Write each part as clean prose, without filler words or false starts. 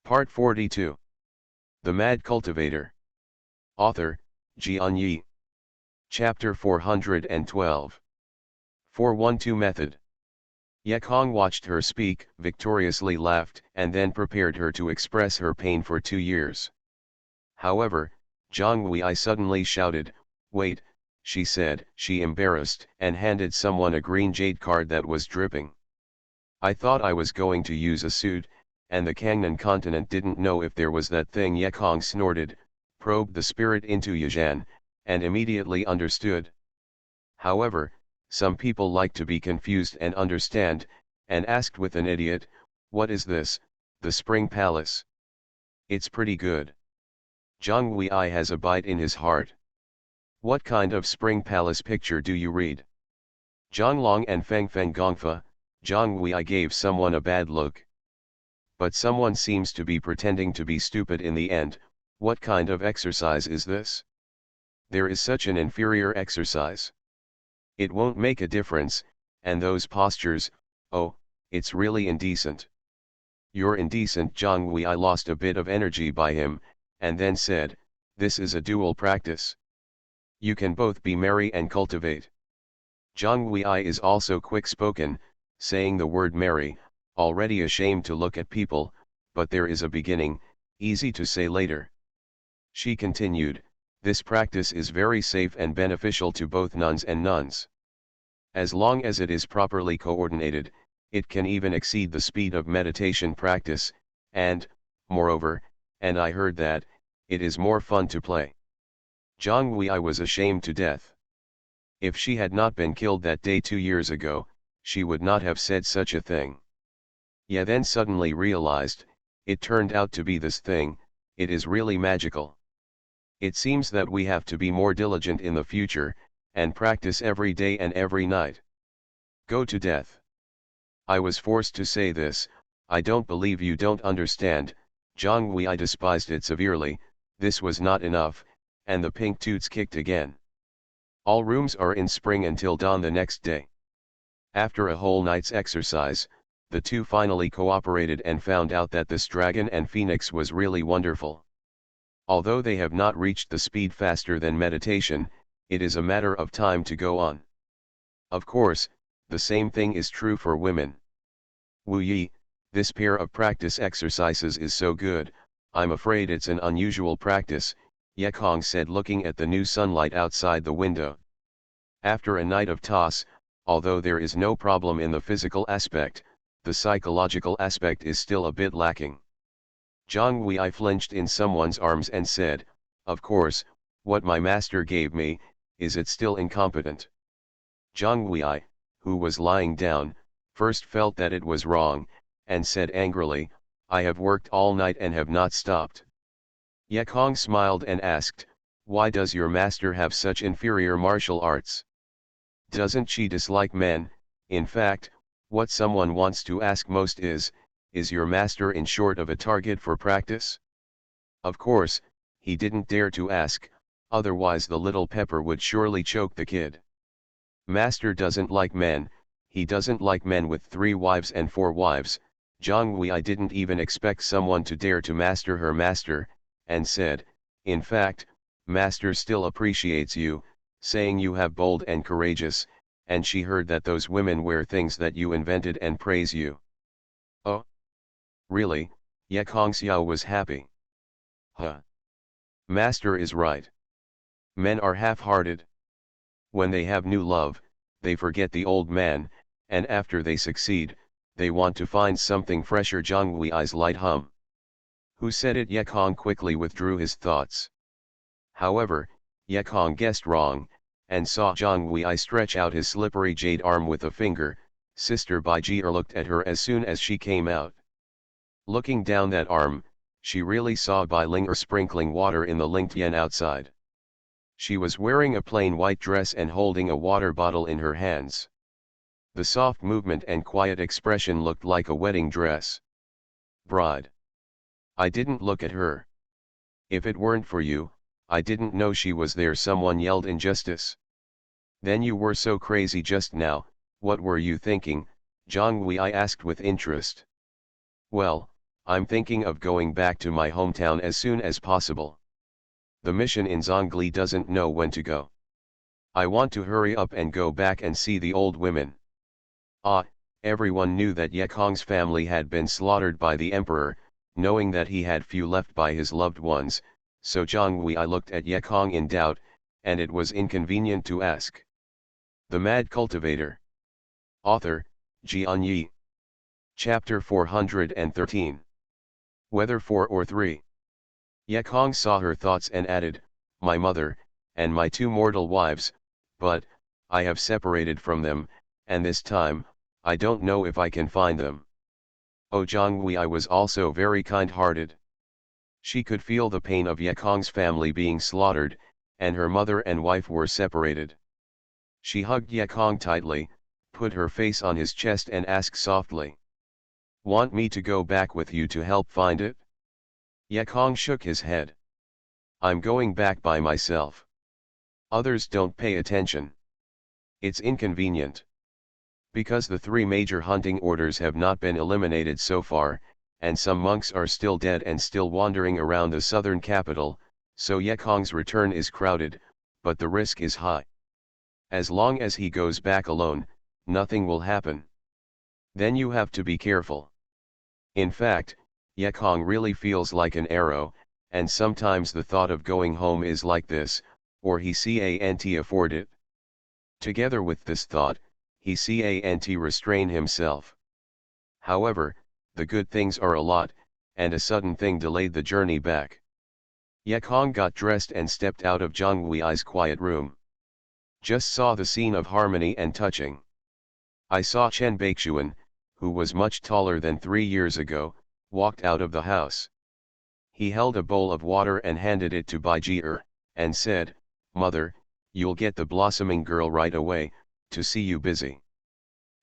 Part 42. The Mad Cultivator. Author, Xianxia. Chapter 412. 412 Method. Yekong watched her speak, victoriously laughed, and then prepared her to express her pain for 2 years. However, Zhang Wei suddenly shouted, "Wait," she said. She embarrassed and handed someone a green jade card that was dripping. "I thought I was going to use a suit, and the Kangnan continent didn't know if there was that thing." Yekong snorted, probed the spirit into Yuzhan, and immediately understood. However, some people like to be confused and understand, and asked with an idiot, "What is this, the Spring Palace? It's pretty good." Zhang Wei has a bite in his heart. "What kind of Spring Palace picture do you read?" Zhonglong and Fengfeng Gongfa. Zhang Wei gave someone a bad look. "But someone seems to be pretending to be stupid in the end. What kind of exercise is this? There is such an inferior exercise. It won't make a difference, and those postures, oh, it's really indecent." "You're indecent." Zhang Wei lost a bit of energy by him, and then said, "This is a dual practice. You can both be merry and cultivate." Zhang Wei is also quick-spoken, saying the word merry, already ashamed to look at people, but there is a beginning, easy to say later. She continued, "This practice is very safe and beneficial to both nuns and nuns. As long as it is properly coordinated, it can even exceed the speed of meditation practice, and, moreover, and I heard that, it is more fun to play." Zhang Wei was ashamed to death. If she had not been killed that day 2 years ago, she would not have said such a thing. Ye then suddenly realized, it turned out to be this thing, it is really magical. It seems that we have to be more diligent in the future, and practice every day and every night. Go to death. I was forced to say this. I don't believe you don't understand. Zhang Wei despised it severely. This was not enough, and the pink toots kicked again. All rooms are in spring until dawn the next day. After a whole night's exercise, the two finally cooperated and found out that this dragon and phoenix was really wonderful. Although they have not reached the speed faster than meditation, it is a matter of time to go on. Of course, the same thing is true for women. Wu Yi, this pair of practice exercises is so good, I'm afraid it's an unusual practice, Yekong said, looking at the new sunlight outside the window. After a night of toss, although there is no problem in the physical aspect, the psychological aspect is still a bit lacking. Zhang Wei flinched in someone's arms and said, "Of course, what my master gave me, is it still incompetent?" Zhang Wei, who was lying down, first felt that it was wrong, and said angrily, "I have worked all night and have not stopped." Yekong smiled and asked, "Why does your master have such inferior martial arts? Doesn't she dislike men?" In fact, what someone wants to ask most is your master in short of a target for practice? Of course, he didn't dare to ask, otherwise the little pepper would surely choke the kid. Master doesn't like men, he doesn't like men with 3 wives and 4 wives. Zhang Wei didn't even expect someone to dare to master her master, and said, "In fact, master still appreciates you, saying you have bold and courageous, and she heard that those women wear things that you invented and praise you." "Oh? Really?" Xianxia was happy. "Huh. Master is right. Men are half-hearted. When they have new love, they forget the old man, and after they succeed, they want to find something fresher." Zhang Wei's light hum. "Who said it?" Yekong quickly withdrew his thoughts. However, Yekong guessed wrong, and saw Zhang Wei stretch out his slippery jade arm with a finger. Sister Baiji looked at her as soon as she came out. Looking down that arm, she really saw Bai Ling sprinkling water in the linked yen outside. She was wearing a plain white dress and holding a water bottle in her hands. The soft movement and quiet expression looked like a wedding dress. "Bride. I didn't look at her. If it weren't for you, I didn't know she was there," someone yelled in justice. "Then you were so crazy just now, what were you thinking?" Zhang Wei asked with interest. "Well, I'm thinking of going back to my hometown as soon as possible. The mission in Zhongli doesn't know when to go. I want to hurry up and go back and see the old women. Ah, everyone knew that Ye Kong's family had been slaughtered by the emperor, knowing that he had few left by his loved ones, so Zhang Wei looked at Ye Kong in doubt, and it was inconvenient to ask. The Mad Cultivator. Author, Xianxia. Chapter 413. Whether 4 or 3. Ye Kong saw her thoughts and added, my mother, and my 2 mortal wives, but, I have separated from them, and this time, I don't know if I can find them. Oh, Zhang Wei was also very kind-hearted. She could feel the pain of Ye Kong's family being slaughtered, and her mother and wife were separated. She hugged Ye Kong tightly, put her face on his chest and asked softly. Want me to go back with you to help find it? Ye Kong shook his head. I'm going back by myself. Others don't pay attention. It's inconvenient. Because the 3 major hunting orders have not been eliminated so far, and some monks are still dead and still wandering around the southern capital, so Ye Kong's return is crowded, but the risk is high. As long as he goes back alone, nothing will happen. Then you have to be careful. In fact, Ye Kong really feels like an arrow, and sometimes the thought of going home is like this, or he can't afford it. Together with this thought, he can't restrain himself. However, the good things are a lot, and a sudden thing delayed the journey back. Ye Kong got dressed and stepped out of Zhang Wei's quiet room. Just saw the scene of harmony and touching. I saw Chen Baixuan, who was much taller than 3 years ago, walked out of the house. He held a bowl of water and handed it to Baiji'er, and said, Mother, you'll get the blossoming girl right away, to see you busy.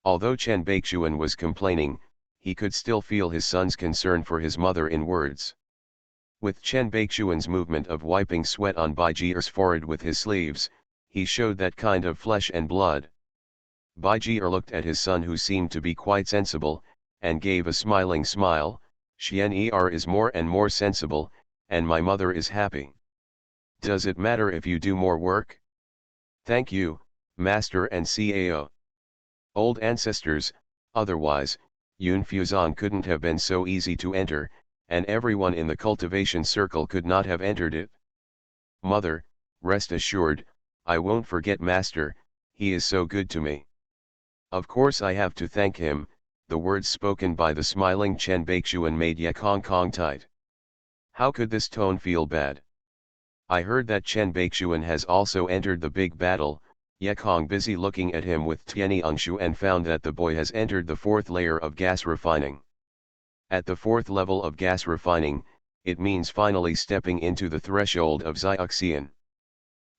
Although Chen Baixuan was complaining, he could still feel his son's concern for his mother in words. With Chen Baixuan's movement of wiping sweat on Baiji'er's forehead with his sleeves, he showed that kind of flesh and blood. Baiji'er looked at his son, who seemed to be quite sensible, and gave a smiling smile. Xianxia is more and more sensible, and my mother is happy. Does it matter if you do more work? Thank you, Master and Cao. Old ancestors, otherwise, Yun Fuzong couldn't have been so easy to enter, and everyone in the cultivation circle could not have entered it. Mother, rest assured, I won't forget Master, he is so good to me. Of course I have to thank him. The words spoken by the smiling Chen Baixuan made Ye Kong tight. How could this tone feel bad? I heard that Chen Baixuan has also entered the big battle. Ye Kong busy looking at him with Tianyi Angshu and found that the boy has entered the 4th layer of gas refining. At the 4th level of gas refining, it means finally stepping into the threshold of Xianxia.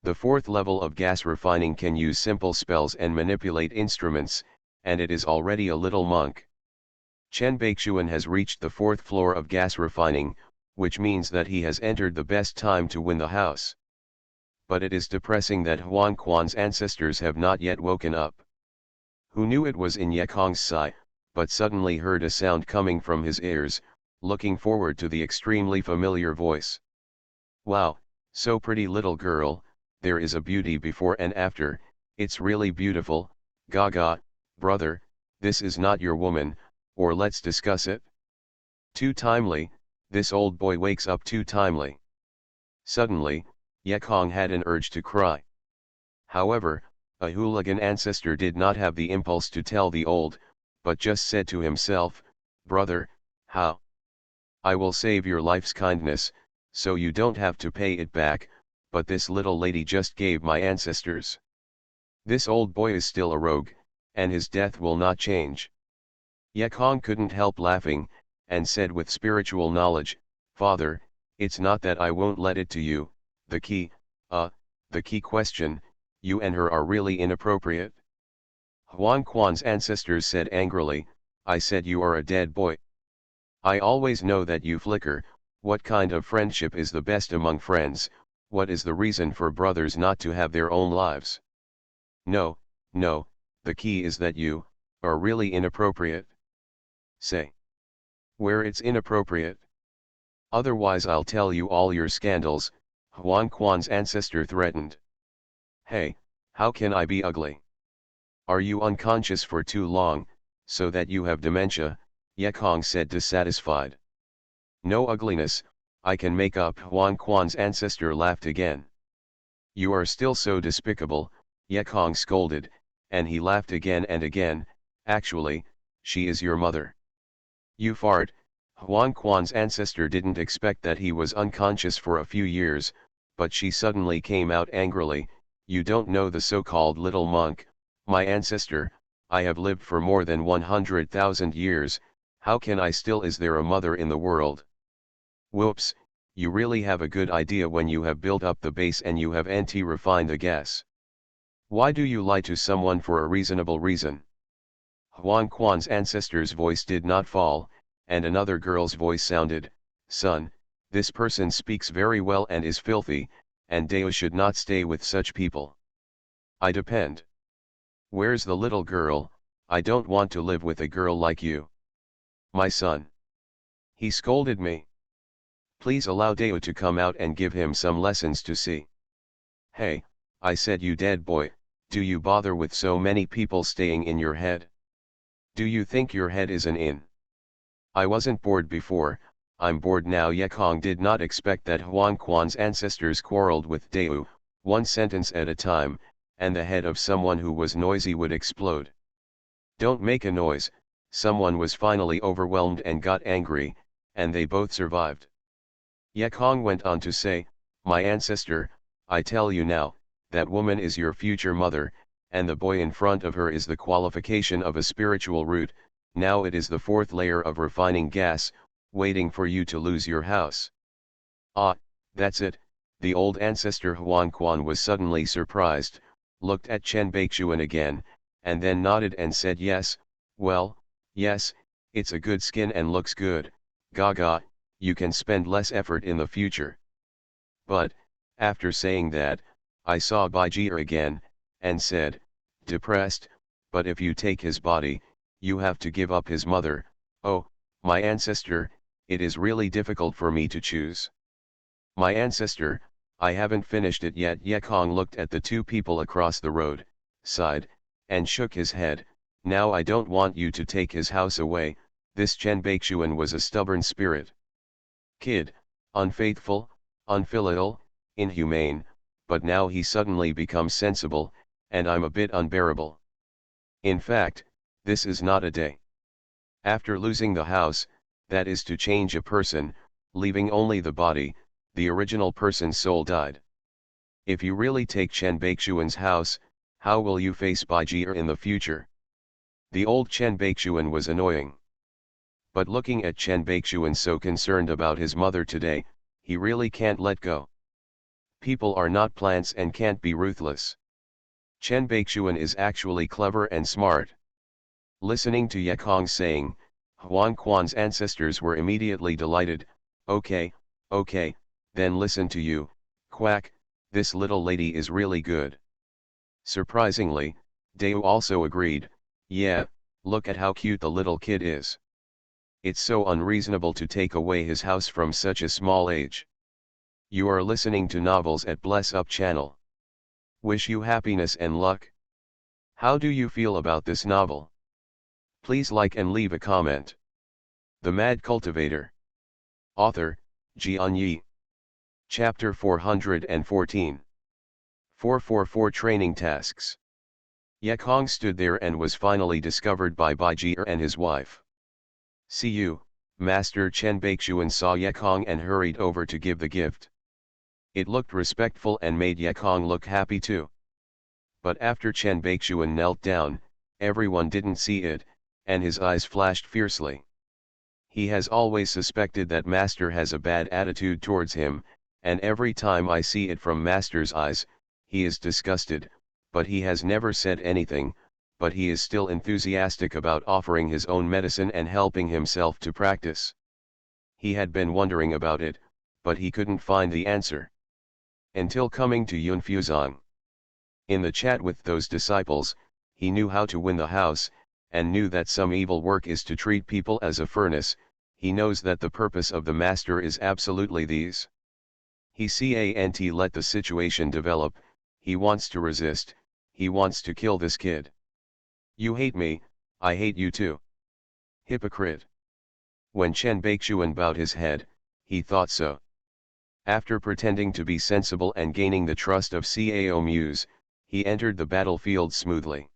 The 4th level of gas refining can use simple spells and manipulate instruments, and it is already a little monk. Chen Baixuan has reached the 4th floor of gas refining, which means that he has entered the best time to win the house. But it is depressing that Huan Quan's ancestors have not yet woken up. Who knew it was in Ye Kong's Sai, but suddenly heard a sound coming from his ears, looking forward to the extremely familiar voice. Wow, so pretty little girl, there is a beauty before and after, it's really beautiful. Gaga, brother, this is not your woman, or let's discuss it. Too timely, this old boy wakes up too timely. Suddenly, Ye Kong had an urge to cry. However, a hooligan ancestor did not have the impulse to tell the old, but just said to himself, brother, how? I will save your life's kindness, so you don't have to pay it back, but this little lady just gave my ancestors. This old boy is still a rogue, and his death will not change. Ye Kong couldn't help laughing, and said with spiritual knowledge, Father, it's not that I won't let it to you, the key question, you and her are really inappropriate. Huan Quan's ancestors said angrily, I said you are a dead boy. I always know that you flicker. What kind of friendship is the best among friends? What is the reason for brothers not to have their own lives? No, the key is that you are really inappropriate. Say. where it's inappropriate. Otherwise I'll tell you all your scandals, Huan Quan's ancestor threatened. Hey, how can I be ugly? Are you unconscious for too long, so that you have dementia? Yekong said dissatisfied. No ugliness, I can make up. Huan Quan's ancestor laughed again. You are still so despicable, Yekong scolded, and he laughed again and again. Actually, she is your mother. You fart. Huan Quan's ancestor didn't expect that he was unconscious for a few years, but she suddenly came out angrily. You don't know the so-called little monk, my ancestor. I have lived for more than 100,000 years, how can I still? Is there a mother in the world? Whoops, you really have a good idea when you have built up the base and you have anti-refined the gas. Why do you lie to someone for a reasonable reason? Huan Quan's ancestor's voice did not fall, and another girl's voice sounded, son, this person speaks very well and is filthy, and Deo should not stay with such people. I depend. Where's the little girl? I don't want to live with a girl like you. My son. He scolded me. Please allow Deo to come out and give him some lessons to see. Hey, I said, you dead boy, do you bother with so many people staying in your head? Do you think your head is an inn? I wasn't bored before, I'm bored now. Yekong did not expect that Huan Quan's ancestors quarreled with Deo, one sentence at a time, and the head of someone who was noisy would explode. Don't make a noise. Someone was finally overwhelmed and got angry, and they both survived. Yekong went on to say, my ancestor, I tell you now, that woman is your future mother, and the boy in front of her is the qualification of a spiritual root. Now it is the fourth layer of refining gas, waiting for you to lose your house. Ah, that's it. The old ancestor Huan Quan was suddenly surprised, looked at Chen Baixuan again, and then nodded and said yes, well, yes, it's a good skin and looks good, gaga, you can spend less effort in the future. But, after saying that, I saw Baijia again, and said, depressed, but if you take his body, you have to give up his mother. Oh, my ancestor, it is really difficult for me to choose. My ancestor, I haven't finished it yet. Yekong looked at the two people across the road, sighed, and shook his head. Now I don't want you to take his house away. This Chen Baixuan was a stubborn spirit. Kid, unfaithful, unfilial, inhumane, but now he suddenly becomes sensible, and I'm a bit unbearable. In fact, this is not a day. After losing the house, that is to change a person, leaving only the body, the original person's soul died. If you really take Chen Baixuan's house, how will you face Baijia in the future? The old Chen Baixuan was annoying. But looking at Chen Baixuan so concerned about his mother today, he really can't let go. People are not plants and can't be ruthless. Chen Baixuan is actually clever and smart. Listening to Yekong saying, Huan Quan's ancestors were immediately delighted. Okay, then listen to you, quack, this little lady is really good. Surprisingly, Deo also agreed, yeah, look at how cute the little kid is. It's so unreasonable to take away his house from such a small age. You are listening to Novels at Bless Up channel. Wish you happiness and luck. How do you feel about this novel? Please like and leave a comment. The Mad Cultivator. Author, Xianxia. Chapter 414. 444 Training Tasks. Yekong stood there and was finally discovered by Baijia and his wife. See you, Master. Chen Baixuan saw Yekong and hurried over to give the gift. It looked respectful and made Yekong look happy too. But after Chen Baixuan knelt down, everyone didn't see it, and his eyes flashed fiercely. He has always suspected that Master has a bad attitude towards him, and every time I see it from Master's eyes, he is disgusted, but he has never said anything, but he is still enthusiastic about offering his own medicine and helping himself to practice. He had been wondering about it, but he couldn't find the answer. Until coming to Yunfuzong. In the chat with those disciples, he knew how to win the house, and knew that some evil work is to treat people as a furnace. he knows that the purpose of the master is absolutely these. He can't let the situation develop, he wants to resist, he wants to kill this kid. You hate me, I hate you too. Hypocrite. When Chen Baixuan bowed his head, he thought so. After pretending to be sensible and gaining the trust of Cao Muse, he entered the battlefield smoothly.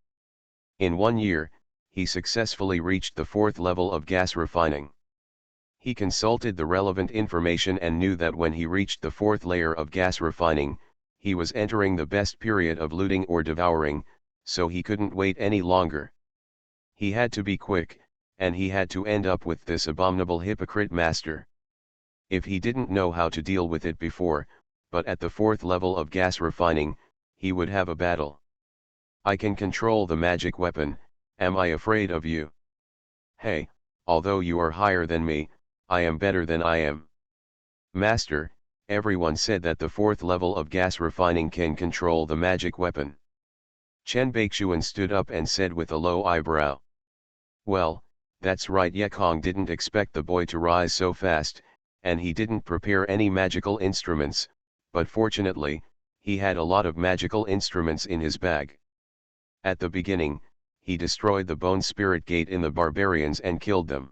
In 1 year, he successfully reached the 4th level of gas refining. He consulted the relevant information and knew that when he reached the 4th layer of gas refining, he was entering the best period of looting or devouring, so he couldn't wait any longer. He had to be quick, and he had to end up with this abominable hypocrite master. If he didn't know how to deal with it before, but at the 4th level of gas refining, he would have a battle. I can control the magic weapon, am I afraid of you? Hey, although you are higher than me, I am better than I am. Master, everyone said that the 4th level of gas refining can control the magic weapon. Chen Baixuan stood up and said with a low eyebrow. Well, that's right, Yekong didn't expect the boy to rise so fast, and he didn't prepare any magical instruments, but fortunately, he had a lot of magical instruments in his bag. At the beginning, he destroyed the Bone Spirit Gate in the barbarians and killed them.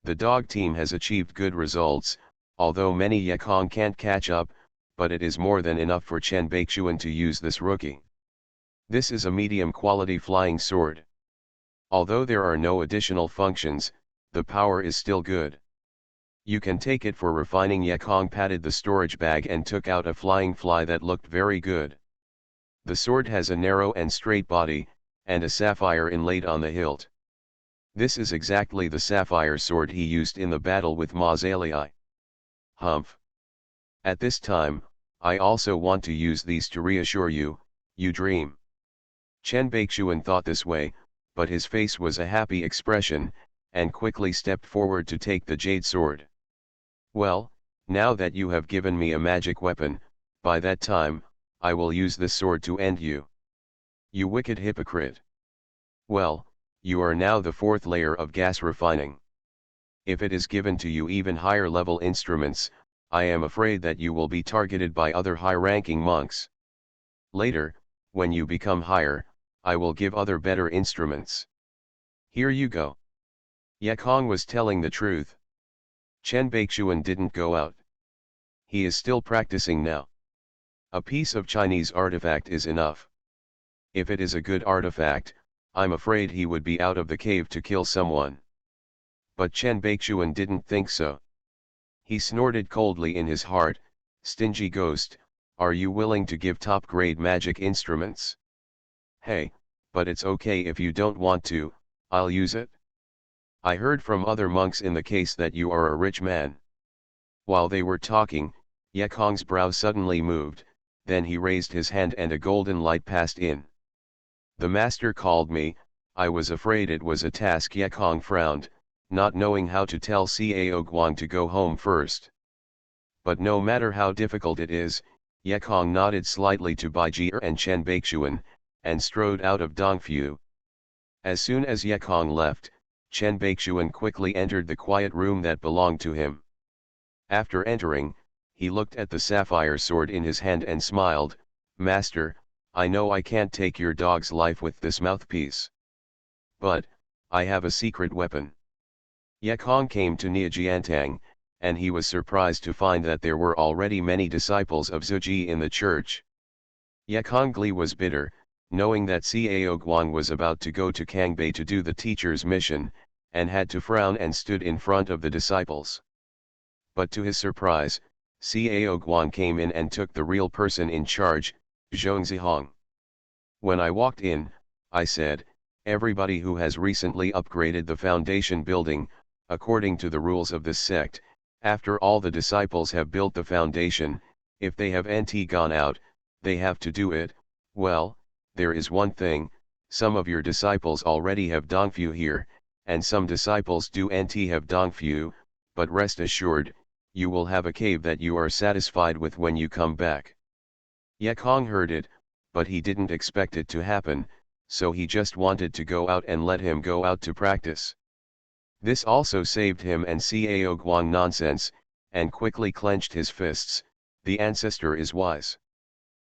The dog team has achieved good results, although many Yekong can't catch up, but it is more than enough for Chen Baixuan to use this rookie. This is a medium quality flying sword. Although there are no additional functions, the power is still good. You can take it for refining. Yekong patted the storage bag and took out a flying fly that looked very good. The sword has a narrow and straight body, and a sapphire inlaid on the hilt. This is exactly the sapphire sword he used in the battle with Mauzalii. Humph. At this time, I also want to use these to reassure you, you dream. Chen Baixuan thought this way, but his face was a happy expression, and quickly stepped forward to take the jade sword. Well, now that you have given me a magic weapon, by that time, I will use this sword to end you. You wicked hypocrite. Well, you are now the 4th layer of gas refining. If it is given to you even higher level instruments, I am afraid that you will be targeted by other high-ranking monks. Later, when you become higher, I will give other better instruments. Here you go. Yekong was telling the truth. Chen Baixuan didn't go out. He is still practicing now. A piece of Chinese artifact is enough. If it is a good artifact, I'm afraid he would be out of the cave to kill someone. But Chen Baixuan didn't think so. He snorted coldly in his heart, stingy ghost, are you willing to give top-grade magic instruments? Hey, but it's okay if you don't want to, I'll use it. I heard from other monks in the case that you are a rich man. While they were talking, Yekong's brow suddenly moved, then he raised his hand and a golden light passed in. The master called me, I was afraid it was a task. Yekong frowned, not knowing how to tell Cao Guang to go home first. But no matter how difficult it is, Yekong nodded slightly to Bai Jie and Chen Baixuan, and strode out of Dongfu. As soon as Yekong left, Chen Baixuan quickly entered the quiet room that belonged to him. After entering, he looked at the sapphire sword in his hand and smiled, Master, I know I can't take your dog's life with this mouthpiece. But, I have a secret weapon. Yekong came to Niajiantang, and he was surprised to find that there were already many disciples of Zuji in the church. Yekong Gli was bitter, knowing that Cao Guang was about to go to Kangbei to do the teacher's mission, and had to frown and stood in front of the disciples. But to his surprise, Cao Guang came in and took the real person in charge, Zhongzihong. When I walked in, I said, everybody who has recently upgraded the foundation building, according to the rules of this sect, after all the disciples have built the foundation, if they have NT gone out, they have to do it. Well, there is one thing, some of your disciples already have Dongfu here, and some disciples do NT have Dongfu, but rest assured, you will have a cave that you are satisfied with when you come back. Yekong heard it, but he didn't expect it to happen, so he just wanted to go out and let him go out to practice. This also saved him and Cao Guang nonsense, and quickly clenched his fists. The ancestor is wise.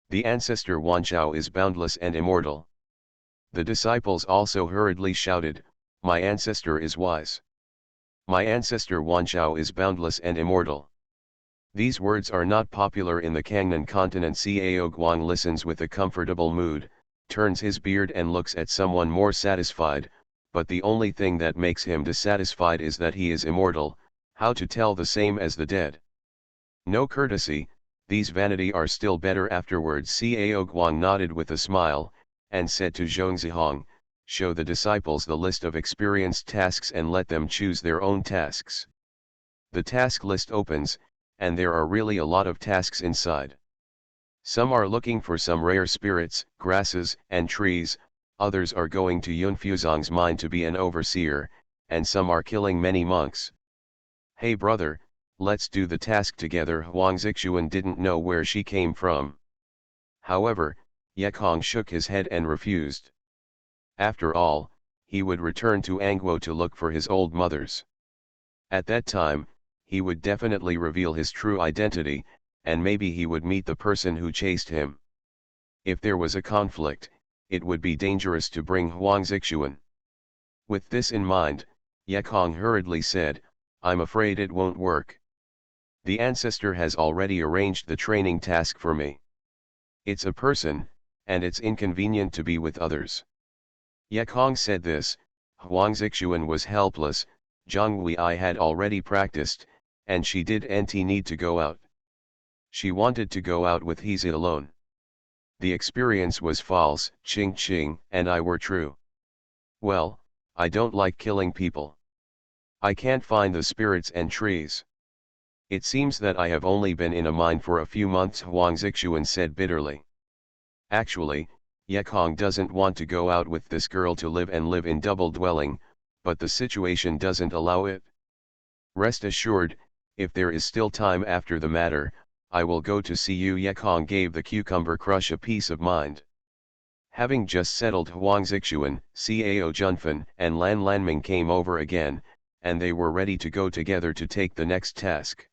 The ancestor Wanchao is boundless and immortal. The disciples also hurriedly shouted, my ancestor is wise. My ancestor Wanchao is boundless and immortal. These words are not popular in the Kangnan continent. Cao Guang listens with a comfortable mood, turns his beard and looks at someone more satisfied, but the only thing that makes him dissatisfied is that he is immortal. How to tell the same as the dead? No courtesy, these vanity are still better afterwards. Cao Guang nodded with a smile, and said to Zhongzihong, show the disciples the list of experienced tasks and let them choose their own tasks. The task list opens, and there are really a lot of tasks inside. Some are looking for some rare spirits, grasses, and trees, others are going to Yunfuzong's mine to be an overseer, and some are killing many monks. Hey brother, let's do the task together. Huang Zixuan didn't know where she came from. However, Yekong shook his head and refused. After all, he would return to Angguo to look for his old mothers. At that time, he would definitely reveal his true identity, and maybe he would meet the person who chased him. If there was a conflict, it would be dangerous to bring Huang Zixuan. With this in mind, Yekong hurriedly said, I'm afraid it won't work. The ancestor has already arranged the training task for me. It's a person, and it's inconvenient to be with others. Yekong said this, Huang Zixuan was helpless, Zhang Wei had already practiced, and she didn't need to go out. She wanted to go out with Hezi alone. The experience was false. Qing and I were true. Well, I don't like killing people. I can't find the spirits and trees. It seems that I have only been in a mine for a few months, Huang Zixuan said bitterly. Actually, Yekong doesn't want to go out with this girl to live in double dwelling, but the situation doesn't allow it. Rest assured, if there is still time after the matter, I will go to see you. Yekong gave the cucumber crush a peace of mind. Having just settled, Huang Zixuan, Cao Junfan and Lan Lanming came over again, and they were ready to go together to take the next task.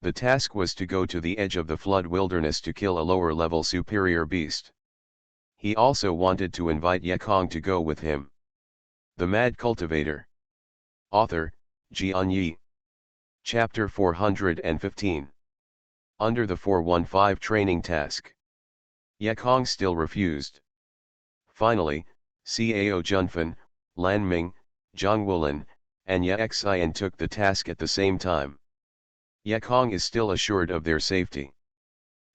The task was to go to the edge of the flood wilderness to kill a lower-level superior beast. He also wanted to invite Yekong to go with him. The Mad Cultivator. Author, Xianxia. Chapter 415. Under the 415 training task. Yekong still refused. Finally, Cao Junfan, Lan Ming, Zhang Wulin, and Ye Xian took the task at the same time. Yekong is still assured of their safety.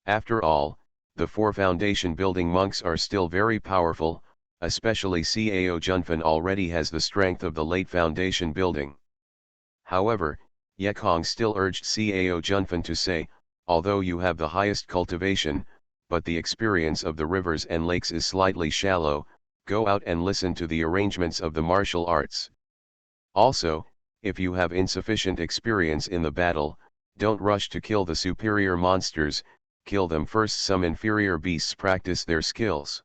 After all, the 4 foundation building monks are still very powerful, especially Cao Junfan already has the strength of the late foundation building. However, Yekong still urged Cao Junfan to say, although you have the highest cultivation, but the experience of the rivers and lakes is slightly shallow, go out and listen to the arrangements of the martial arts. Also, if you have insufficient experience in the battle, don't rush to kill the superior monsters, kill them first. Some inferior beasts practice their skills.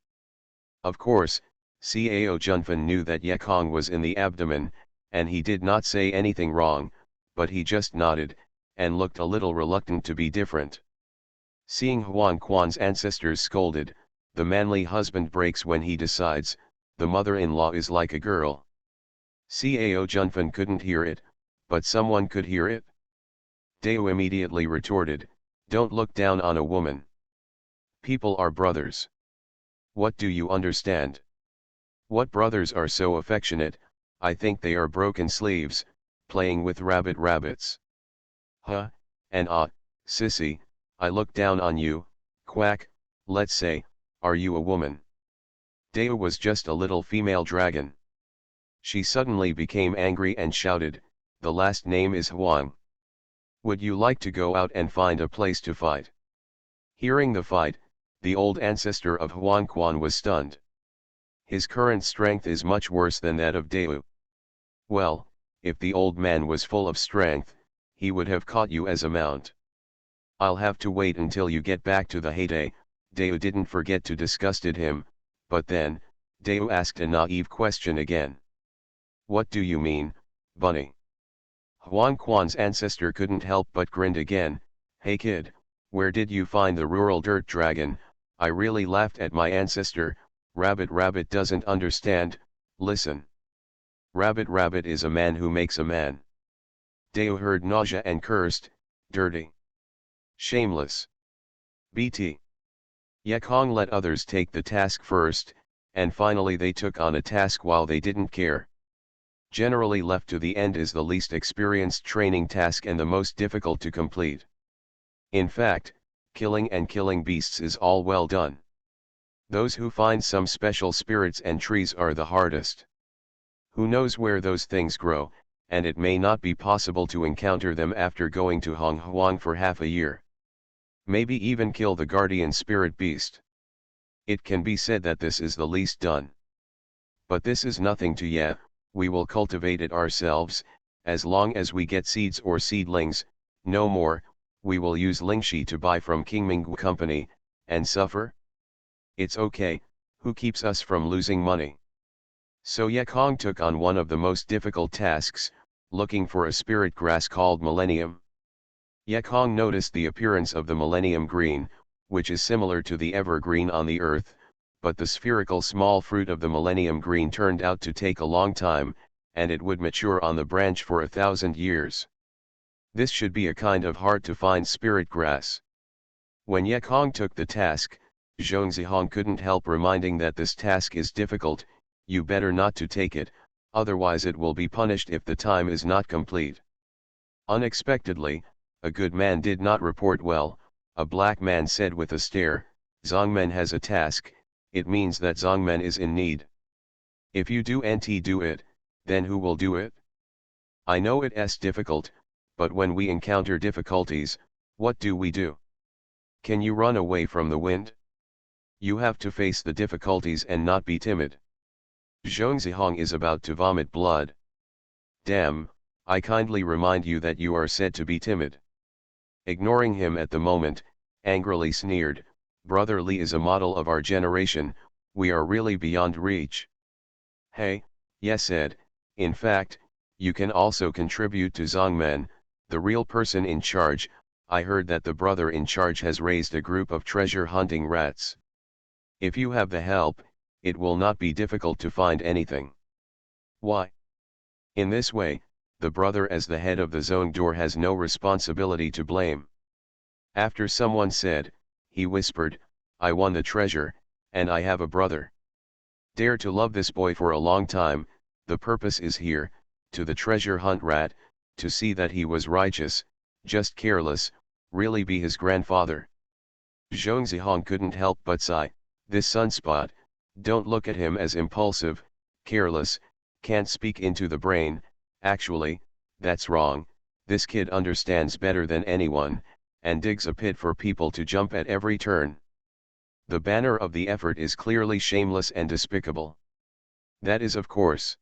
Of course, Cao Junfan knew that Yekong was in the abdomen, and he did not say anything wrong, but he just nodded, and looked a little reluctant to be different. Seeing Huang Quan's ancestors scolded, the manly husband breaks when he decides, the mother-in-law is like a girl. Cao Junfan couldn't hear it, but someone could hear it. Dao immediately retorted, don't look down on a woman. People are brothers. What do you understand? What brothers are so affectionate? I think they are broken sleeves, playing with rabbits. Huh, and sissy, I look down on you, quack, let's say, are you a woman? Dao was just a little female dragon. She suddenly became angry and shouted, the last name is Huang. Would you like to go out and find a place to fight? Hearing the fight, the old ancestor of Huang Quan was stunned. His current strength is much worse than that of Dao. Well, if the old man was full of strength, he would have caught you as a mount. I'll have to wait until you get back to the heyday. Dao didn't forget to disgusted him, but then, Dao asked a naive question again. What do you mean, Bunny. Huang Quan's ancestor couldn't help but grinned again. Hey kid, where did you find the rural dirt dragon? I really laughed at my ancestor. Rabbit doesn't understand, listen. Rabbit is a man who makes a man. Deo heard nausea and cursed, dirty. Shameless. BT. Yekong let others take the task first, and finally they took on a task while they didn't care. Generally left to the end is the least experienced training task and the most difficult to complete. In fact, killing beasts is all well done. Those who find some special spirits and trees are the hardest. Who knows where those things grow, and it may not be possible to encounter them after going to Hong Huang for half a year. Maybe even kill the guardian spirit beast. It can be said that this is the least done. But this is nothing to ya. We will cultivate it ourselves, as long as we get seeds or seedlings, no more. We will use Lingxi to buy from Qingming Company, and suffer? It's okay, who keeps us from losing money? So Yekong took on one of the most difficult tasks, looking for a spirit grass called Millennium. Yekong noticed the appearance of the Millennium Green, which is similar to the evergreen on the earth, but the spherical small fruit of the Millennium Green turned out to take a long time, and it would mature on the branch for 1,000 years. This should be a kind of hard-to-find spirit grass. When Yekong took the task, Zhongzihong couldn't help reminding that this task is difficult. You better not to take it, otherwise it will be punished if the time is not complete. Unexpectedly, a good man did not report well. A black man said with a stare, Zongmen has a task. It means that Zongmen is in need. If you do it, then who will do it? I know it's difficult, but when we encounter difficulties, what do we do? Can you run away from the wind? You have to face the difficulties and not be timid. Zhongzihong is about to vomit blood. Damn, I kindly remind you that you are said to be timid. Ignoring him at the moment, angrily sneered, Brother Li is a model of our generation, we are really beyond reach. Hey, yes said, in fact, you can also contribute to Zongmen, the real person in charge. I heard that the brother in charge has raised a group of treasure hunting rats. If you have the help, it will not be difficult to find anything. Why? In this way, the brother as the head of the zone door has no responsibility to blame. After someone said, he whispered, I won the treasure, and I have a brother. Dare to love this boy for a long time. The purpose is here, to the treasure hunt rat, to see that he was righteous, just careless, really be his grandfather. Zhongzihong couldn't help but sigh, this sunspot, don't look at him as impulsive, careless, can't speak into the brain. Actually, that's wrong. This kid understands better than anyone, and digs a pit for people to jump at every turn. The banner of the effort is clearly shameless and despicable. That is of course.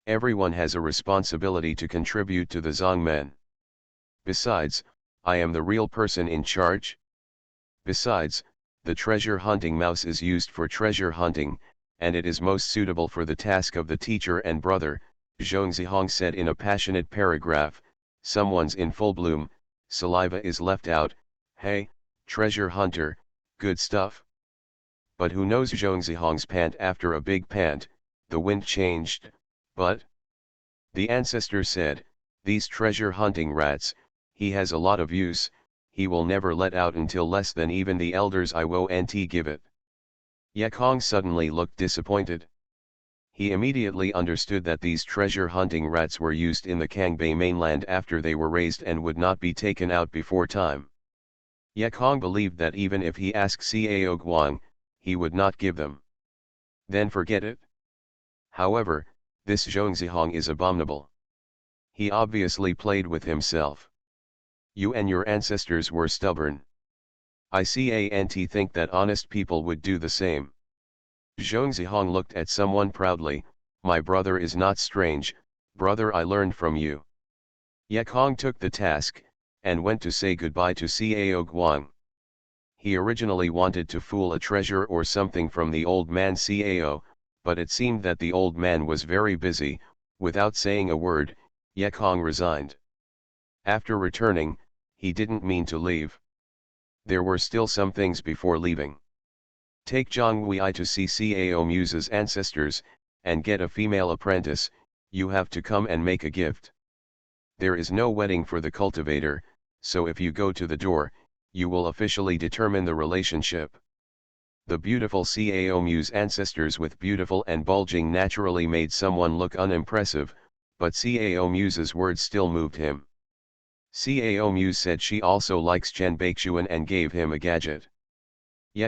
Everyone has a responsibility to contribute to the Zongmen. Besides, I am the real person in charge. Besides, the treasure hunting mouse is used for treasure hunting, and it is most suitable for the task of the teacher and brother, Zhongzihong said in a passionate paragraph. Someone's in full bloom, saliva is left out. Hey, treasure hunter, good stuff. But who knows Zhongzihong's pant after a big pant, the wind changed, but the ancestor said, these treasure hunting rats, he has a lot of use, he will never let out until less than even the elders I won't give it. Yekong suddenly looked disappointed. He immediately understood that these treasure hunting rats were used in the Kangbei mainland after they were raised and would not be taken out before time. Yekong believed that even if he asked Cao Guang, he would not give them. Then forget it. However, this Zhongzihong is abominable. He obviously played with himself. You and your ancestors were stubborn. I can't think that honest people would do the same. Zhongzihong looked at someone proudly, my brother is not strange, brother I learned from you. Yekong took the task, and went to say goodbye to Cao Guang. He originally wanted to fool a treasure or something from the old man Cao, but it seemed that the old man was very busy. Without saying a word, Kong resigned. After returning, he didn't mean to leave. There were still some things before leaving. Take Zhang Wei to see Cao Muse's ancestors, and get a female apprentice. You have to come and make a gift. There is no wedding for the cultivator, so if you go to the door, you will officially determine the relationship. The beautiful Cao Muse ancestors with beautiful and bulging naturally made someone look unimpressive, but Cao Muse's words still moved him. Cao Muse said she also likes Chen Baixuan and gave him a gadget.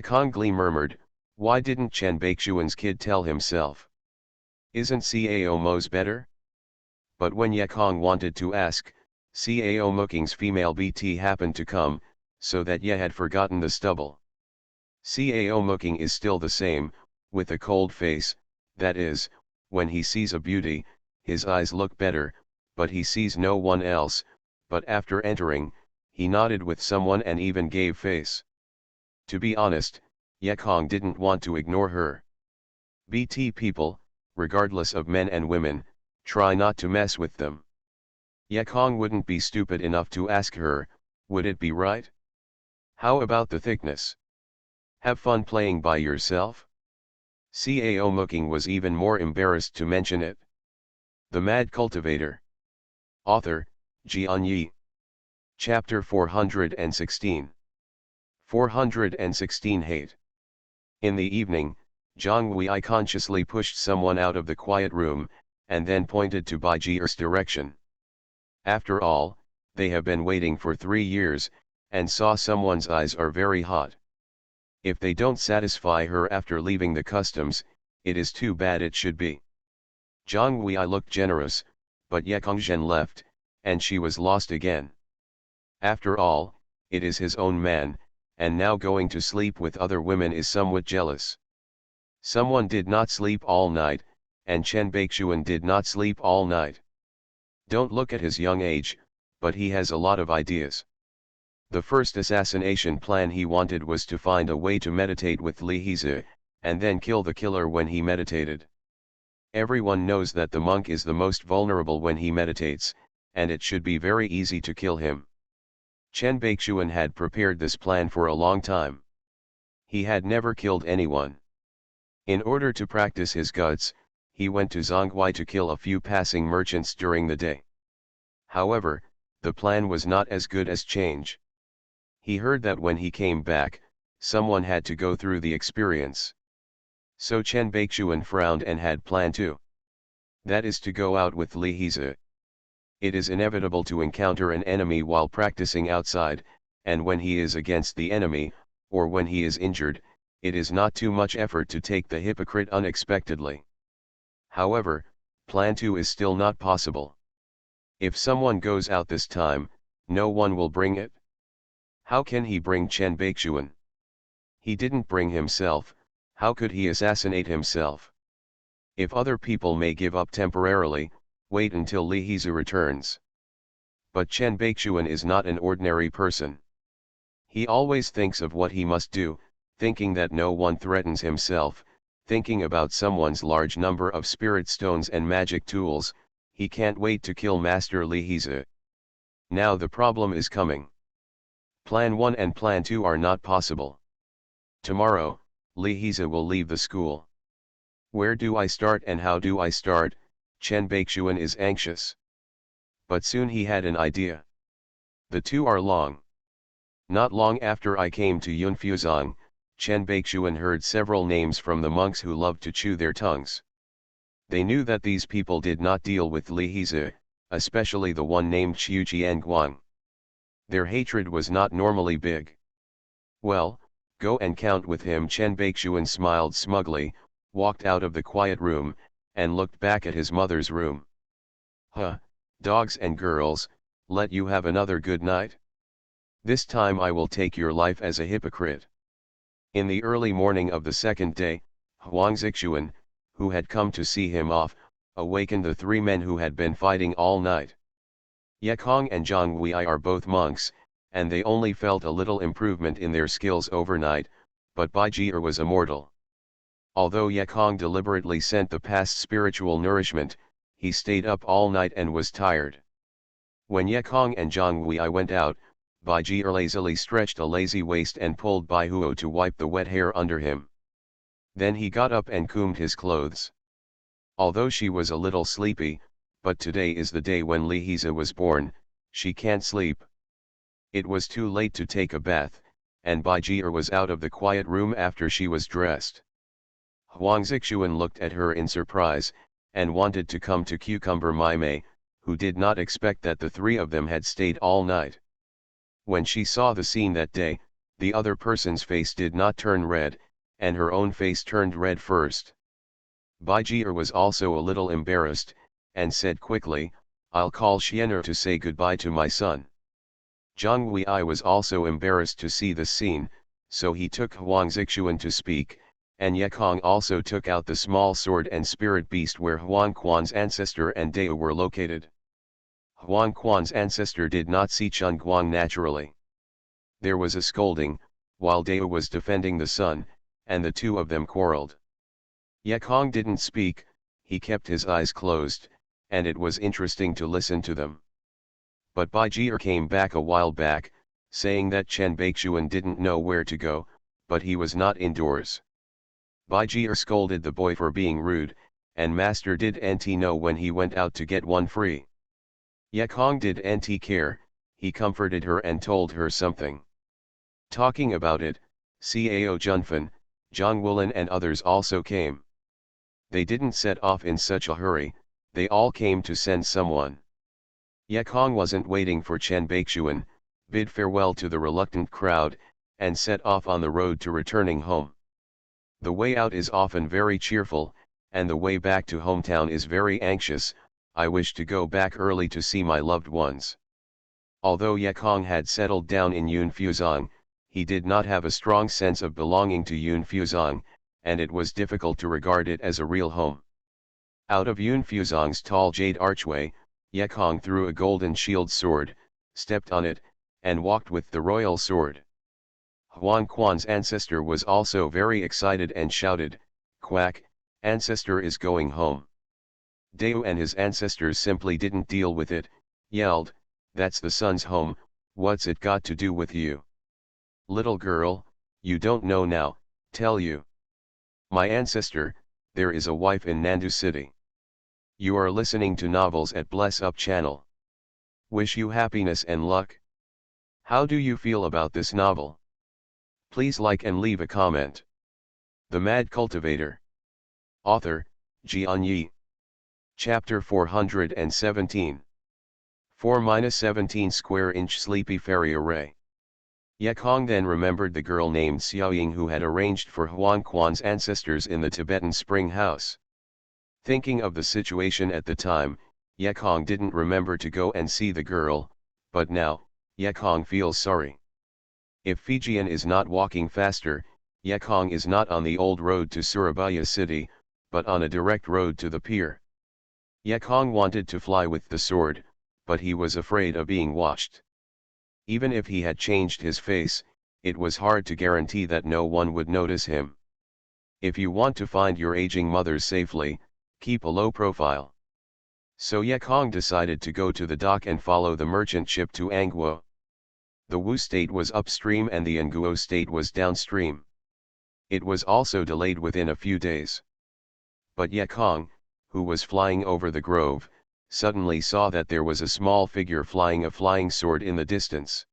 Kong murmured, why didn't Chen Baixuan's kid tell himself? Isn't Cao Mo's better? But when Kong wanted to ask, Cao Moking's female BT happened to come, so that Ye had forgotten the stubble. Cao Moking is still the same, with a cold face, that is, when he sees a beauty, his eyes look better, but he sees no one else, but after entering, he nodded with someone and even gave face. To be honest, Kong didn't want to ignore her. BT people, regardless of men and women, try not to mess with them. Kong wouldn't be stupid enough to ask her, would it be right? How about the thickness? Have fun playing by yourself? Cao Moking was even more embarrassed to mention it. The Mad Cultivator. Author, Xianxia. Chapter 416. 416 Hate. In the evening, Zhang Wei consciously pushed someone out of the quiet room, and then pointed to Bai Jie's direction. After all, they have been waiting for 3 years, and saw someone's eyes are very hot. If they don't satisfy her after leaving the customs, it is too bad it should be. Zhang Wei looked generous, but Ye Kongzhen left, and she was lost again. After all, it is his own man, and now going to sleep with other women is somewhat jealous. Someone did not sleep all night, and Chen Baixuan did not sleep all night. Don't look at his young age, but he has a lot of ideas. The first assassination plan he wanted was to find a way to meditate with Li Hizi, and then kill the killer when he meditated. Everyone knows that the monk is the most vulnerable when he meditates, and it should be very easy to kill him. Chen Baixuan had prepared this plan for a long time. He had never killed anyone. In order to practice his guts, he went to Zhonghui to kill a few passing merchants during the day. However, the plan was not as good as change. He heard that when he came back, someone had to go through the experience. So Chen Baixuan frowned and had plan 2. That is to go out with Li Hizi. It is inevitable to encounter an enemy while practicing outside, and when he is against the enemy, or when he is injured, it is not too much effort to take the hypocrite unexpectedly. However, plan 2 is still not possible. If someone goes out this time, no one will bring it. How can he bring Chen Baixuan? He didn't bring himself, how could he assassinate himself? If other people may give up temporarily, wait until Li Hizi returns. But Chen Baixuan is not an ordinary person. He always thinks of what he must do, thinking that no one threatens himself, thinking about someone's large number of spirit stones and magic tools. He can't wait to kill Master Li Hizi. Now the problem is coming. Plan 1 and Plan 2 are not possible. Tomorrow, Li Hizi will leave the school. Where do I start and how do I start? Chen Baixuan is anxious. But soon he had an idea. The 2 are long. Not long after I came to Yunfuzong, Chen Baixuan heard several names from the monks who loved to chew their tongues. They knew that these people did not deal with Li Hizi, especially the one named Xiu Jianguang. Their hatred was not normally big. Well, go and count with him. Chen Baixuan smiled smugly, walked out of the quiet room, and looked back at his mother's room. Huh, dogs and girls, let you have another good night? This time I will take your life as a hypocrite. In the early morning of the second day, Huang Zixuan, who had come to see him off, awakened the 3 men who had been fighting all night. Ye Kong and Zhang Wei are both monks, and they only felt a little improvement in their skills overnight, but Bai Jie was immortal. Although Ye Kong deliberately sent the past spiritual nourishment, he stayed up all night and was tired. When Yekong and Zhang Wei went out, Bai Ji lazily stretched a lazy waist and pulled Bai Huo to wipe the wet hair under him. Then he got up and combed his clothes. Although she was a little sleepy, but today is the day when Li Hiza was born, she can't sleep. It was too late to take a bath, and Bai Ji was out of the quiet room after she was dressed. Huang Zixuan looked at her in surprise, and wanted to come to Cucumber Mai, who did not expect that the three of them had stayed all night. When she saw the scene that day, the other person's face did not turn red, and her own face turned red first. Bai Ji was also a little embarrassed, and said quickly, "I'll call Xianxia to say goodbye to my son." Zhang Wei was also embarrassed to see the scene, so he took Huang Zixuan to speak, and Yekong also took out the small sword and spirit beast where Huang Quan's ancestor and Dao were located. Huang Quan's ancestor did not see Chun Guang naturally. There was a scolding, while Dao was defending the son, and the two of them quarreled. Yekong didn't speak, he kept his eyes closed, and it was interesting to listen to them. But Bai Ji came back a while back, saying that Chen Baixuan didn't know where to go, but he was not indoors. Bai Ji scolded the boy for being rude, and Master didn't know when he went out to get one free. Yekong didn't care, he comforted her and told her something. Talking about it, Cao Junfan, Zhang Wulin and others also came. They didn't set off in such a hurry, they all came to send someone. Yekong wasn't waiting for Chen Baixuan, bid farewell to the reluctant crowd, and set off on the road to returning home. The way out is often very cheerful, and the way back to hometown is very anxious. I wish to go back early to see my loved ones. Although Yekong had settled down in Yunfuzong, he did not have a strong sense of belonging to Yunfuzong, and it was difficult to regard it as a real home. Out of Yunfuzong's tall jade archway, Yekong threw a golden shield sword, stepped on it, and walked with the royal sword. Huang Quan's ancestor was also very excited and shouted, "Quack, ancestor is going home." Dao and his ancestors simply didn't deal with it, yelled, "That's the son's home, what's it got to do with you? Little girl, you don't know now, tell you. My ancestor, there is a wife in Nandu City." You are listening to novels at Bless Up channel. Wish you happiness and luck. How do you feel about this novel? Please like and leave a comment. The Mad Cultivator. Author, Xianxia. Chapter 417. 4-17 square inch sleepy fairy array. Yekong then remembered the girl named Xiaoying who had arranged for Huang Quan's ancestors in the Tibetan spring house. Thinking of the situation at the time, Yekong didn't remember to go and see the girl, but now, Yekong feels sorry. If Fijian is not walking faster, Yekong is not on the old road to Surabaya city, but on a direct road to the pier. Yekong wanted to fly with the sword, but he was afraid of being watched. Even if he had changed his face, it was hard to guarantee that no one would notice him. If you want to find your aging mother safely, keep a low profile. So Yekong decided to go to the dock and follow the merchant ship to Anguo. The Wu state was upstream and the Anguo state was downstream. It was also delayed within a few days. But Yekong, who was flying over the grove, suddenly saw that there was a small figure flying a flying sword in the distance.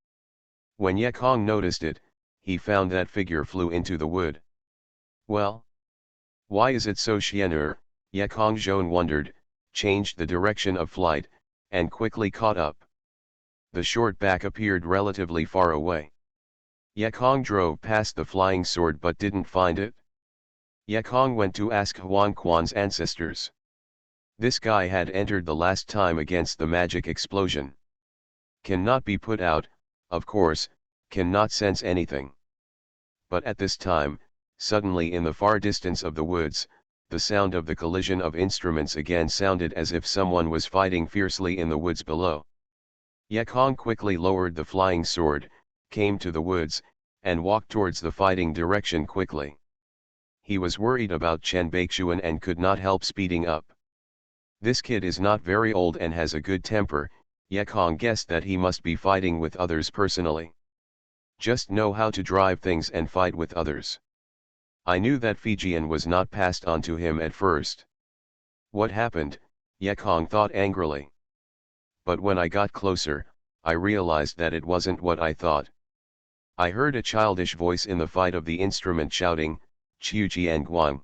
When Yekong noticed it, he found that figure flew into the wood. Well, why is it so Xianxia? Yekong Zhon wondered, changed the direction of flight, and quickly caught up. The short back appeared relatively far away. Yekong drove past the flying sword but didn't find it. Yekong went to ask Huang Quan's ancestors. This guy had entered the last time against the magic explosion. Cannot be put out, of course, cannot sense anything. But at this time, suddenly in the far distance of the woods, the sound of the collision of instruments again sounded as if someone was fighting fiercely in the woods below. Yekong quickly lowered the flying sword, came to the woods, and walked towards the fighting direction quickly. He was worried about Chen Baixuan and could not help speeding up. This kid is not very old and has a good temper. Ye Kong guessed that he must be fighting with others personally. Just know how to drive things and fight with others. I knew that Fijian was not passed on to him at first. What happened? Ye Kong thought angrily. But when I got closer, I realized that it wasn't what I thought. I heard a childish voice in the fight of the instrument shouting, "Qiu Jian Guang.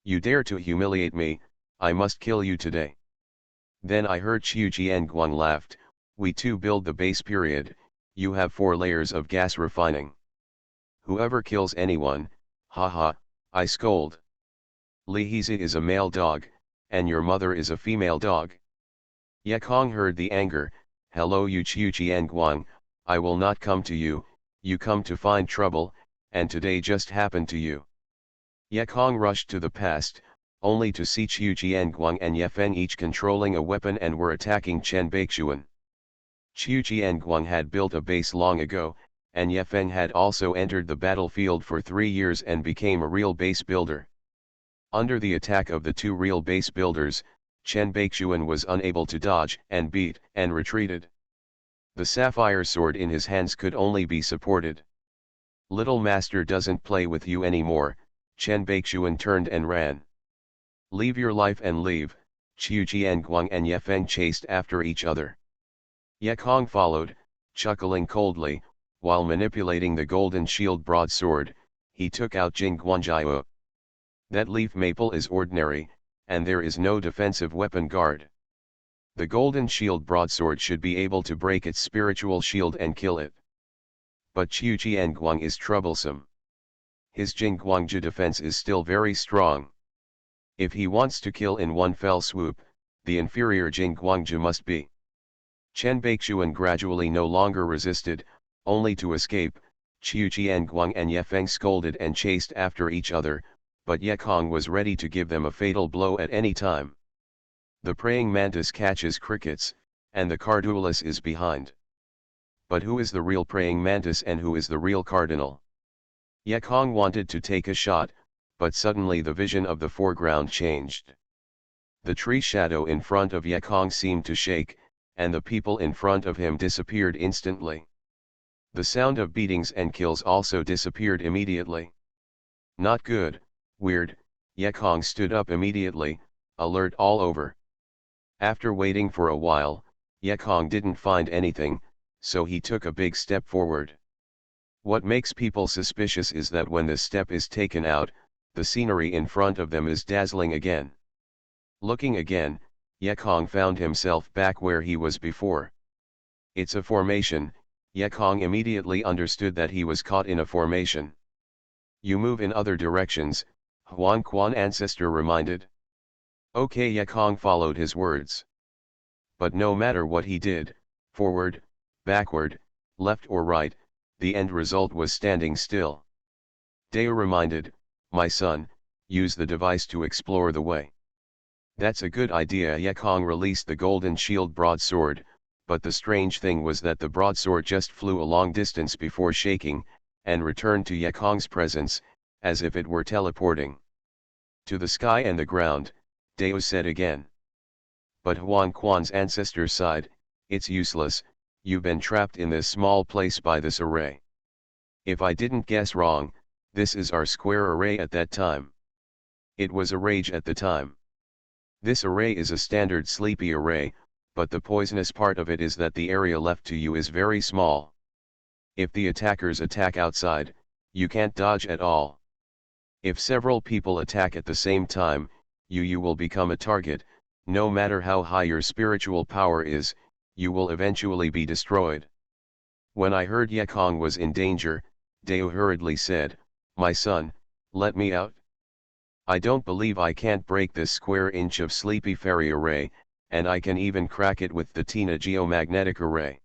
You dare to humiliate me, I must kill you today." Then I heard Qiu Jian Guang laughed, "We too build the base period, you have 4 layers of gas refining. Whoever kills anyone, haha, I scold. Li Hizi is a male dog, and your mother is a female dog." Ye Kong heard the anger, "Hello you Qiu Jian Guang, I will not come to you, you come to find trouble, and today just happened to you." Ye Kong rushed to the past, only to see Qiu Jianguang and Ye Feng each controlling a weapon and were attacking Chen Baixuan. Qiu Jianguang had built a base long ago, and Ye Feng had also entered the battlefield for 3 years and became a real base builder. Under the attack of the 2 real base builders, Chen Baixuan was unable to dodge and beat and retreated. The sapphire sword in his hands could only be supported. "Little master doesn't play with you anymore," Chen Baixuan turned and ran. "Leave your life and leave," Qiu Jianguang and Ye Feng chased after each other. Ye Kong followed, chuckling coldly, while manipulating the golden shield broadsword, he took out Jing Guanjiao. That leaf maple is ordinary, and there is no defensive weapon guard. The golden shield broadsword should be able to break its spiritual shield and kill it. But Qiu Jianguang is troublesome. His Jing Guangji defense is still very strong. If he wants to kill in one fell swoop, the inferior Jing Guangji must be. Chen Baixuan gradually no longer resisted, only to escape. Qiu Jianguang and Ye Feng scolded and chased after each other, but Ye Kong was ready to give them a fatal blow at any time. The praying mantis catches crickets, and the cardulus is behind. But who is the real praying mantis and who is the real cardinal? Ye Kong wanted to take a shot, but suddenly the vision of the foreground changed. The tree shadow in front of Ye Kong seemed to shake, and the people in front of him disappeared instantly. The sound of beatings and kills also disappeared immediately. Not good, weird. Ye Kong stood up immediately, alert all over. After waiting for a while, Ye Kong didn't find anything, so he took a big step forward. What makes people suspicious is that when the step is taken out, the scenery in front of them is dazzling again. Looking again, Ye Kong found himself back where he was before. It's a formation. Ye Kong immediately understood that he was caught in a formation. You move in other directions, Huang Quan ancestor reminded. Okay, Ye Kong followed his words. But no matter what he did, forward, backward, left or right, the end result was standing still. Deo reminded, my son, use the device to explore the way. That's a good idea. Ye Kong released the golden shield broadsword, but the strange thing was that the broadsword just flew a long distance before shaking, and returned to Ye Kong's presence, as if it were teleporting. To the sky and the ground, Deo said again. But Huang Quan's ancestor sighed, it's useless, you've been trapped in this small place by this array. If I didn't guess wrong, this is our square array at that time. It was a rage at the time. This array is a standard sleepy array, but the poisonous part of it is that the area left to you is very small. If the attackers attack outside, you can't dodge at all. If several people attack at the same time, you will become a target. No matter how high your spiritual power is, you will eventually be destroyed. When I heard Ye Kong was in danger, Deo hurriedly said, my son, let me out. I don't believe I can't break this square inch of sleepy fairy array, and I can even crack it with the Tina geomagnetic array.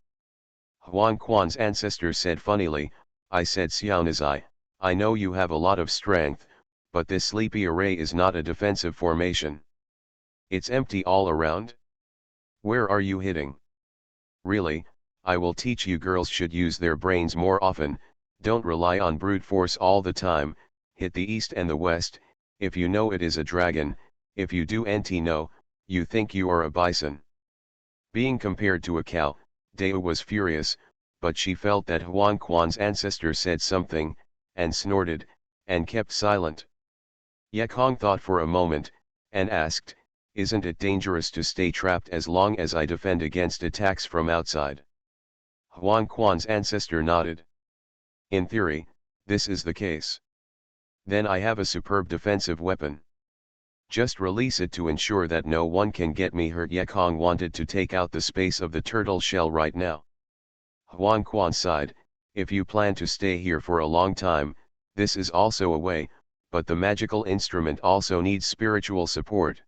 Huang Quan's ancestor said funnily, I said Xianxia, I know you have a lot of strength, but this sleepy array is not a defensive formation. It's empty all around. Where are you hitting? Really, I will teach you girls should use their brains more often, don't rely on brute force all the time, hit the east and the west, if you know it is a dragon, if you do no, You think you are a bison. Being compared to a cow, Dao was furious, but she felt that Huang Quan's ancestor said something, and snorted, and kept silent. Ye Kong thought for a moment, and asked, isn't it dangerous to stay trapped as long as I defend against attacks from outside? Huang Quan's ancestor nodded. In theory, this is the case. Then I have a superb defensive weapon. Just release it to ensure that no one can get me hurt. Ye Kong wanted to take out the space of the turtle shell right now. Huang Quan sighed, if you plan to stay here for a long time, this is also a way, but the magical instrument also needs spiritual support.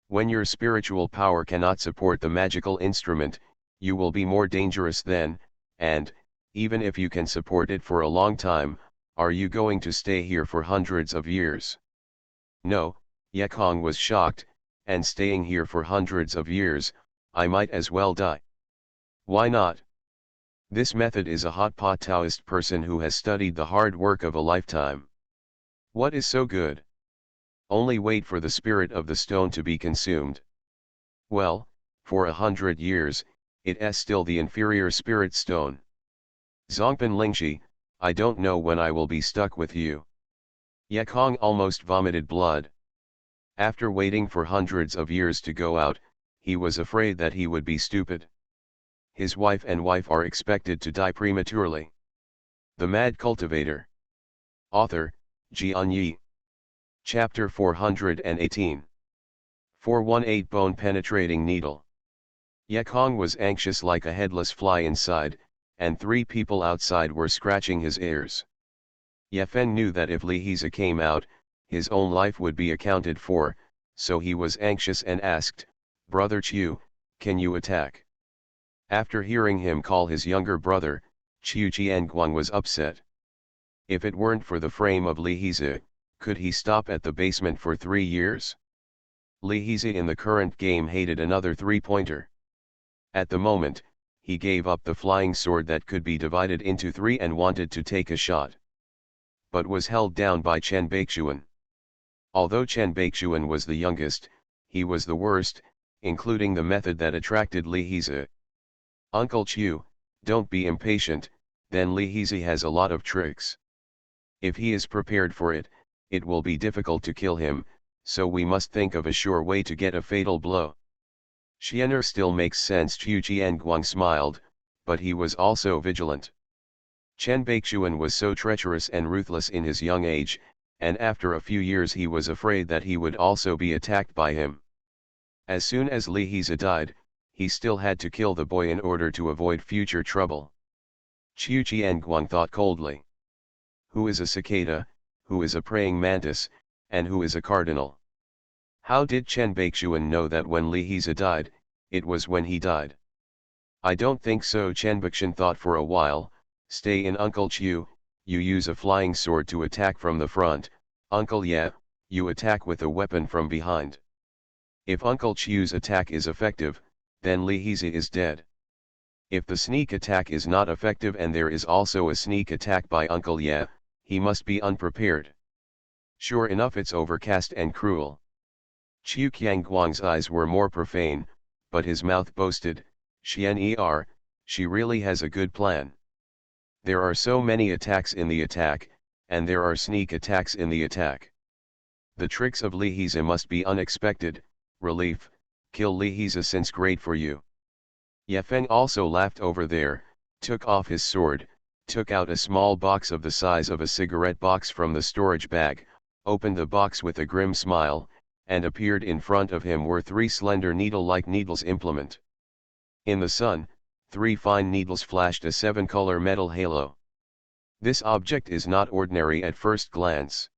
When your spiritual power cannot support the magical instrument, you will be more dangerous then, and, even if you can support it for a long time, are you going to stay here for hundreds of years? No, Ye Kong was shocked, and staying here for hundreds of years, I might as well die. Why not? This method is a hot pot Taoist person who has studied the hard work of a lifetime. What is so good? Only wait for the spirit of the stone to be consumed. Well, for 100 years, it is still the inferior spirit stone. Zongpan Lingxi, I don't know when I will be stuck with you. Ye Kong almost vomited blood. After waiting for hundreds of years to go out, he was afraid that he would be stupid. His wife are expected to die prematurely. The Mad Cultivator. Author, Xianxia. Chapter 418. 418 Bone Penetrating Needle. Ye Kong was anxious like a headless fly inside, and 3 people outside were scratching his ears. Ye Fen knew that if Li Hiza came out, his own life would be accounted for, so he was anxious and asked, Brother Chiu, can you attack? After hearing him call his younger brother, Chiu Qianguang was upset. If it weren't for the frame of Li Hiza, could he stop at the basement for 3 years? Li Hiza in the current game hated another 3-pointer. At the moment, he gave up the flying sword that could be divided into 3 and wanted to take a shot. But was held down by Chen Baixuan. Although Chen Baixuan was the youngest, he was the worst, including the method that attracted Li Hiza. Uncle Chiu, don't be impatient, then Li Hiza has a lot of tricks. If he is prepared for it, it will be difficult to kill him, so we must think of a sure way to get a fatal blow. Xianer still makes sense. Chiu Qianguang smiled, but he was also vigilant. Chen Baixuan was so treacherous and ruthless in his young age, and after a few years he was afraid that he would also be attacked by him. As soon as Li Hiza died, he still had to kill the boy in order to avoid future trouble. Chiu Qianguang thought coldly. Who is a cicada, who is a praying mantis, and who is a cardinal? How did Chen Baixuan know that when Li Hiza died, it was when he died? I don't think so. Chen Baixuan thought for a while. Stay in Uncle Chiu, you use a flying sword to attack from the front, Uncle Ye, you attack with a weapon from behind. If Uncle Chiu's attack is effective, then Li Hiza is dead. If the sneak attack is not effective and there is also a sneak attack by Uncle Ye, he must be unprepared. Sure enough, it's overcast and cruel. Chiu Qianguang's eyes were more profane, but his mouth boasted, Xian she really has a good plan. There are so many attacks in the attack, and there are sneak attacks in the attack. The tricks of Li Hiza must be unexpected. Relief, kill Li Hiza since great for you. Ye Feng also laughed over there, took off his sword, took out a small box of the size of a cigarette box from the storage bag, opened the box with a grim smile, and appeared in front of him were 3 slender needle-like needles implement. In the sun, 3 fine needles flashed a 7-color metal halo. This object is not ordinary at first glance.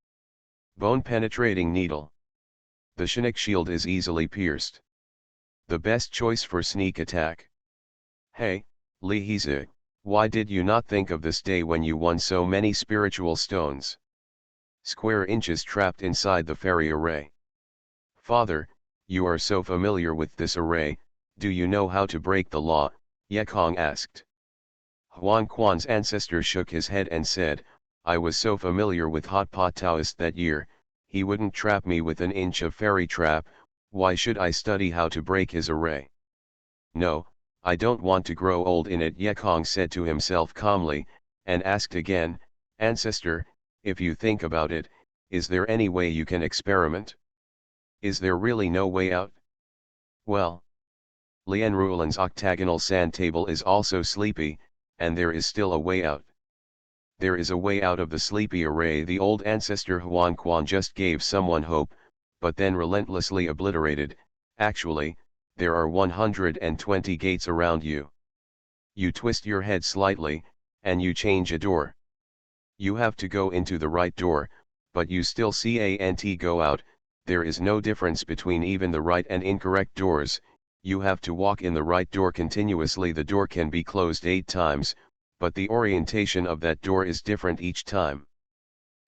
Bone-penetrating needle. The Shinik shield is easily pierced. The best choice for sneak attack. Hey, Li Hiza, why did you not think of this day when you won so many spiritual stones? Square inches trapped inside the fairy array. Father, you are so familiar with this array, do you know how to break the law? Ye Kong asked. Huang Quan's ancestor shook his head and said, I was so familiar with Hot Pot Taoist that year, he wouldn't trap me with an inch of fairy trap, Why should I study how to break his array? No, I don't want to grow old in it, Yekong said to himself calmly, and asked again, Ancestor, if you think about it, is there any way you can experiment? Is there really no way out? Well, Lian Ruolan's octagonal sand table is also sleepy, and there is still a way out. There is a way out of the sleepy array. The old ancestor Huan Quan just gave someone hope, but then relentlessly obliterated. Actually, there are 120 gates around you. You twist your head slightly, and you change a door. You have to go into the right door, but you still see ant go out. There is no difference between even the right and incorrect doors. You have to walk in the right door continuously. The door can be closed 8 times, but the orientation of that door is different each time.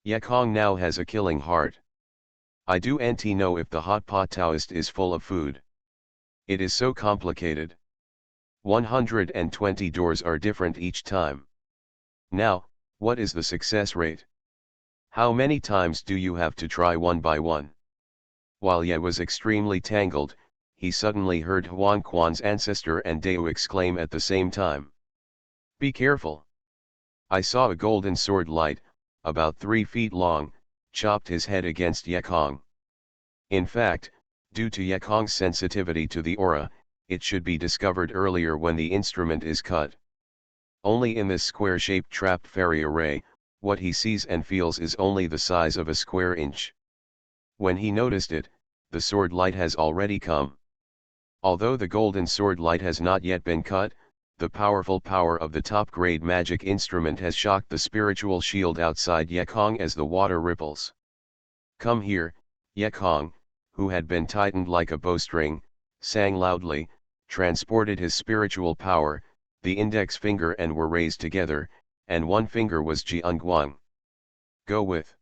Yekong now has a killing heart. I do know if the hot pot Taoist is full of food. It is so complicated. 120 doors are different each time. Now, what is the success rate? How many times do you have to try one by one? While Ye was extremely tangled, he suddenly heard Huan Quan's ancestor and Dao exclaim at the same time. Be careful! I saw a golden sword light, about 3 feet long, chopped his head against Yekong. In fact, due to Yekong's sensitivity to the aura, it should be discovered earlier when the instrument is cut. Only in this square-shaped trapped fairy array, what he sees and feels is only the size of a square inch. When he noticed it, the sword light has already come. Although the golden sword light has not yet been cut, the powerful power of the top-grade magic instrument has shocked the spiritual shield outside Yekong as the water ripples. Come here, Yekong, who had been tightened like a bowstring, sang loudly, transported his spiritual power. The index finger and were raised together, and one finger was Jianguang. Go with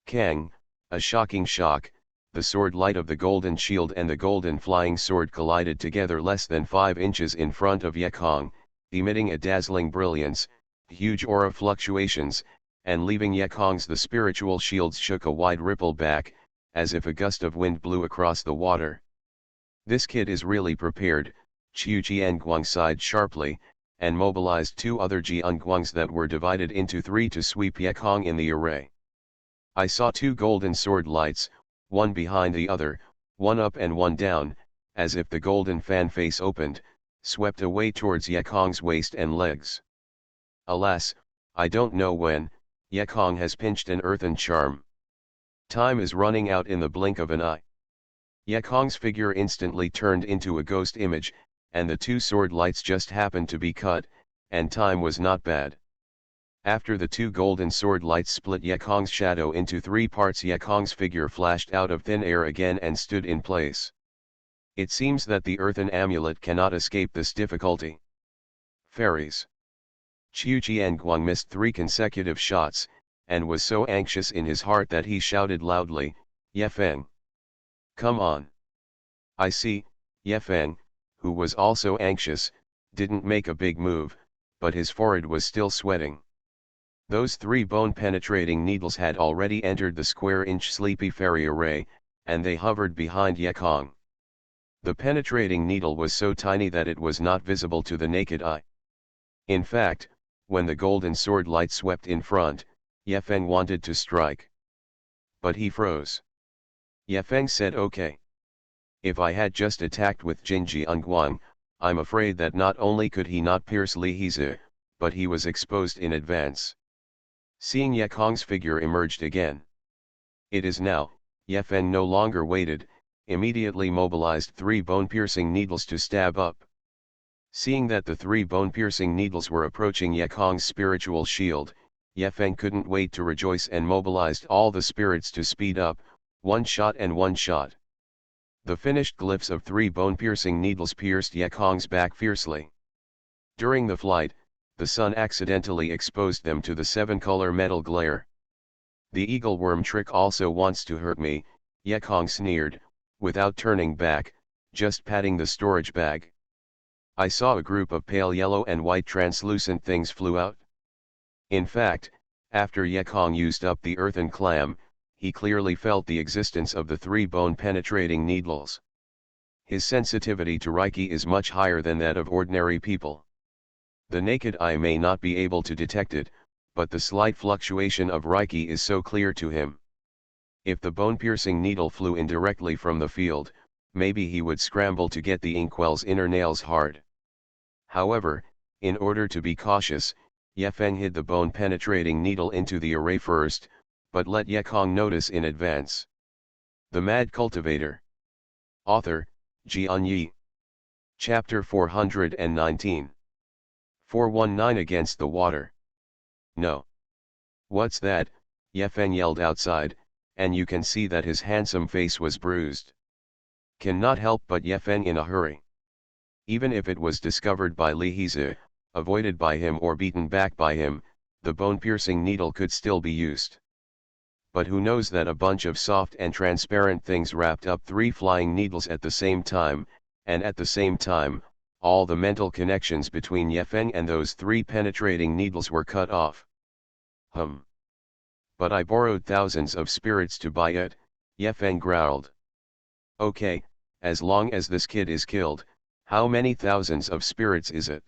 Kang, a shocking shock. The sword light of the golden shield and the golden flying sword collided together less than 5 inches in front of Yekong, emitting a dazzling brilliance, huge aura fluctuations, and leaving Yekong's the spiritual shields shook a wide ripple back, as if a gust of wind blew across the water. This kid is really prepared, Qiu Jianguang sighed sharply, and mobilized 2 other Jianguangs that were divided into 3 to sweep Yekong in the array. I saw 2 golden sword lights, one behind the other, one up and one down, as if the golden fan face opened, swept away towards Yekong's waist and legs. Alas, I don't know when, Yekong has pinched an earthen charm. Time is running out in the blink of an eye. Yekong's figure instantly turned into a ghost image, and the 2 sword lights just happened to be cut, and time was not bad. After the 2 golden sword lights split Yekong's shadow into 3 parts, Yekong's figure flashed out of thin air again and stood in place. It seems that the earthen amulet cannot escape this difficulty. Fairies. Qiu Jianguang missed 3 consecutive shots, and was so anxious in his heart that he shouted loudly, Yefeng! Come on! I see, Yefeng, who was also anxious, didn't make a big move, but his forehead was still sweating. Those 3 bone-penetrating needles had already entered the square-inch sleepy fairy array, and they hovered behind Yekong. The penetrating needle was so tiny that it was not visible to the naked eye. In fact, when the golden sword light swept in front, Yefeng wanted to strike. But he froze. Yefeng said okay. If I had just attacked with Jin Jianguang, I'm afraid that not only could he not pierce Li Hezi, but he was exposed in advance. Seeing Yekong's figure emerged again. It is now, Yefeng no longer waited, immediately mobilized 3 bone-piercing needles to stab up. Seeing that the 3 bone-piercing needles were approaching Yekong's spiritual shield, Yefeng couldn't wait to rejoice and mobilized all the spirits to speed up, 1 shot and 1 shot. The finished glyphs of 3 bone-piercing needles pierced Yekong's back fiercely. During the flight, the sun accidentally exposed them to the 7-color metal glare. The eagle worm trick also wants to hurt me, Yekong sneered, without turning back, just patting the storage bag. I saw a group of pale yellow and white translucent things flew out. In fact, after Yekong used up the earthen clam, he clearly felt the existence of the 3 bone-penetrating needles. His sensitivity to Reiki is much higher than that of ordinary people. The naked eye may not be able to detect it, but the slight fluctuation of Reiki is so clear to him. If the bone-piercing needle flew in directly from the field, maybe he would scramble to get the inkwell's inner nails hard. However, in order to be cautious, Yefeng hid the bone-penetrating needle into the array first, but let Yekong notice in advance. The Mad Cultivator. Author, Xianxia. Chapter 419. 419 Against the Water. No. What's that? Yefeng yelled outside, and you can see that his handsome face was bruised. Cannot help but Yefeng in a hurry. Even if it was discovered by Li Hizi, avoided by him or beaten back by him, the bone-piercing needle could still be used. But who knows that a bunch of soft and transparent things wrapped up 3 flying needles at the same time, and at the same time, all the mental connections between Yefeng and those 3 penetrating needles were cut off. But I borrowed thousands of spirits to buy it, Yefeng growled. Okay, as long as this kid is killed, how many thousands of spirits is it?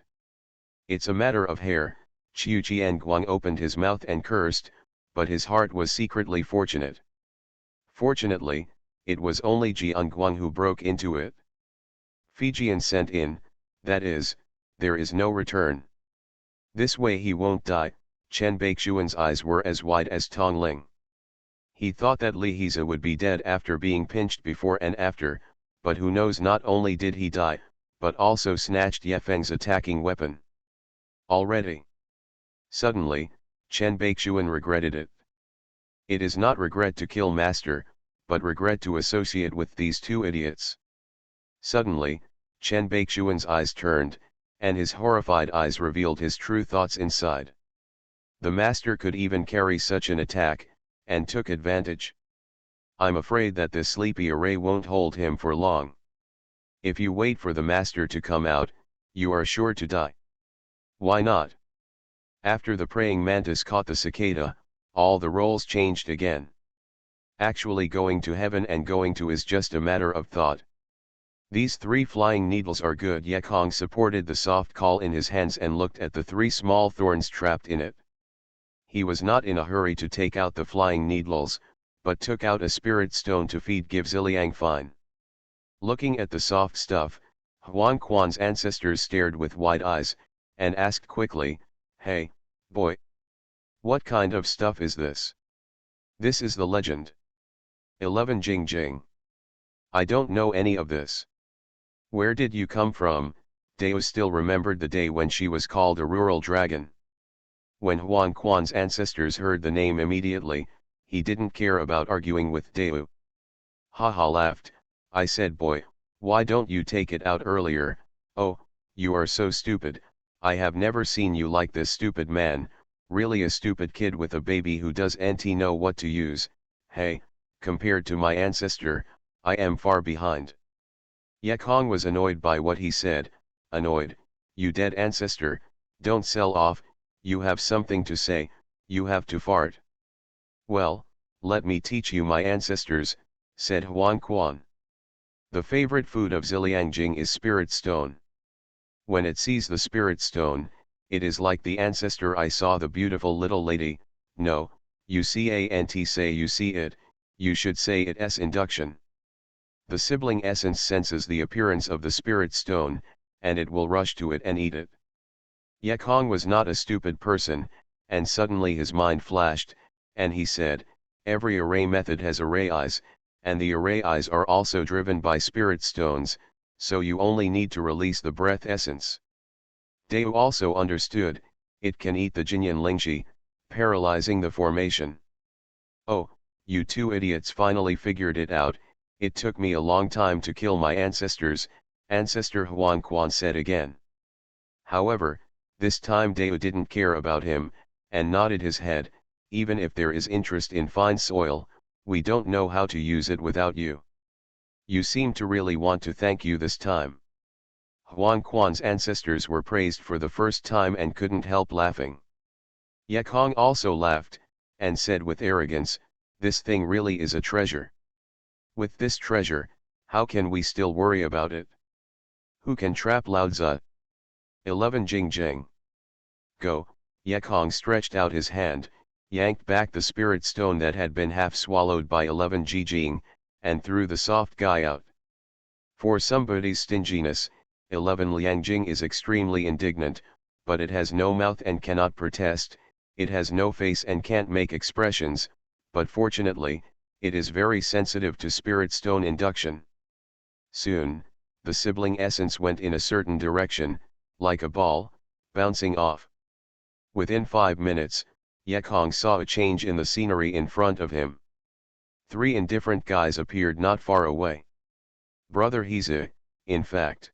It's a matter of hair. Qiu Qianguang opened his mouth and cursed, but his heart was secretly fortunate. Fortunately, it was only Jianguang who broke into it. Fijian sent in, that is, there is no return. This way he won't die. Chen Baixuan's eyes were as wide as Tongling. He thought that Li Hizi would be dead after being pinched before and after, but who knows, not only did he die, but also snatched Yefeng's attacking weapon. Already. Suddenly, Chen Baixuan regretted it. It is not regret to kill master, but regret to associate with these 2 idiots. Suddenly, Chen Baixuan's eyes turned, and his horrified eyes revealed his true thoughts inside. The master could even carry such an attack, and took advantage. I'm afraid that this sleepy array won't hold him for long. If you wait for the master to come out, you are sure to die. Why not? After the praying mantis caught the cicada, all the roles changed again. Actually going to heaven and going to is just a matter of thought. These 3 flying needles are good. Yekong supported the soft caul in his hands and looked at the 3 small thorns trapped in it. He was not in a hurry to take out the flying needles, but took out a spirit stone to feed Give Ziliang fine. Looking at the soft stuff, Huang Quan's ancestors stared with wide eyes, and asked quickly, "Hey, boy. What kind of stuff is this?" "This is the legend." 11 Jing Jing. I don't know any of this. Where did you come from? Deo still remembered the day when she was called a rural dragon. When Huang Quan's ancestors heard the name immediately, he didn't care about arguing with Deo. Haha laughed. I said, boy, why don't you take it out earlier? Oh, you are so stupid. I have never seen you like this, stupid man, really a stupid kid with a baby who doesn't know what to use. Hey, compared to my ancestor, I am far behind. Yekong was annoyed by what he said. Annoyed? You dead ancestor, don't sell off, you have something to say, you have to fart. Well, let me teach you my ancestors, said Huang Quan. The favorite food of Ziliang Jing is spirit stone. When it sees the spirit stone, it is like the ancestor I saw, the beautiful little lady. No, you can't say you see it, you should say it's induction. The sibling essence senses the appearance of the spirit stone, and it will rush to it and eat it. Yekong was not a stupid person, and suddenly his mind flashed, and he said, every array method has array eyes, and the array eyes are also driven by spirit stones, so you only need to release the breath essence. Deo also understood, it can eat the Jinyan Lingxi, paralyzing the formation. Oh, you 2 idiots finally figured it out. It took me a long time to kill my ancestors, Ancestor Huang Quan said again. However, this time Deo didn't care about him, and nodded his head. Even if there is interest in fine soil, we don't know how to use it without you. You seem to really want to thank you this time. Huang Quan's ancestors were praised for the first time and couldn't help laughing. Yekong also laughed, and said with arrogance, This thing really is a treasure. With this treasure, how can we still worry about it? Who can trap Lao Tzu? 11 Jing Jing. Go. Yekong stretched out his hand, yanked back the spirit stone that had been half swallowed by 11 Jing, and threw the soft guy out. For somebody's stinginess, 11 Liangjing is extremely indignant, but it has no mouth and cannot protest, it has no face and can't make expressions, but fortunately, it is very sensitive to spirit stone induction. Soon, the sibling essence went in a certain direction, like a ball, bouncing off. Within 5 minutes, Yekong saw a change in the scenery in front of him. 3 indifferent guys appeared not far away. Brother Heze, in fact.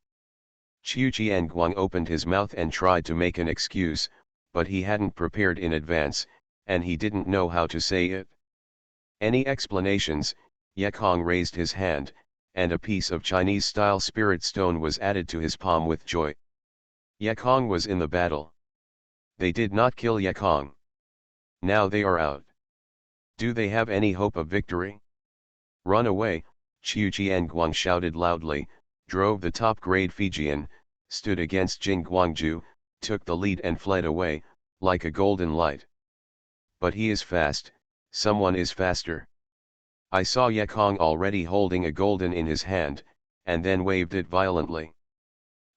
Qiu Qianguang opened his mouth and tried to make an excuse, but he hadn't prepared in advance, and he didn't know how to say it. Any explanations? Yekong raised his hand, and a piece of Chinese-style spirit stone was added to his palm with joy. Yekong was in the battle. They did not kill Yekong. Now they are out. Do they have any hope of victory? Run away, Qiu Qianguang shouted loudly, drove the top-grade Fijian, stood against Jing Guangju, took the lead and fled away, like a golden light. But he is fast, someone is faster. I saw Yekong already holding a golden in his hand, and then waved it violently.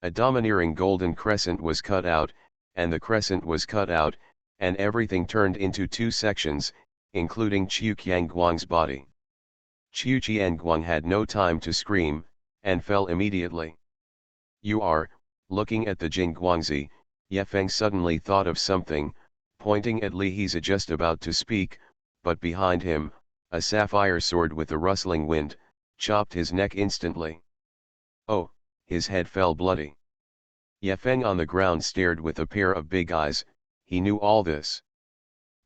A domineering golden crescent was cut out, and the crescent was cut out, and everything turned into 2 sections, including Qiu Qianguang's body. Qiu Qianguang had no time to scream, and fell immediately. You are, looking at the Jing Guangzi, Yefeng suddenly thought of something, pointing at Li Heze just about to speak, but behind him, a sapphire sword with a rustling wind, chopped his neck instantly. Oh, his head fell bloody. Yefeng on the ground stared with a pair of big eyes, he knew all this.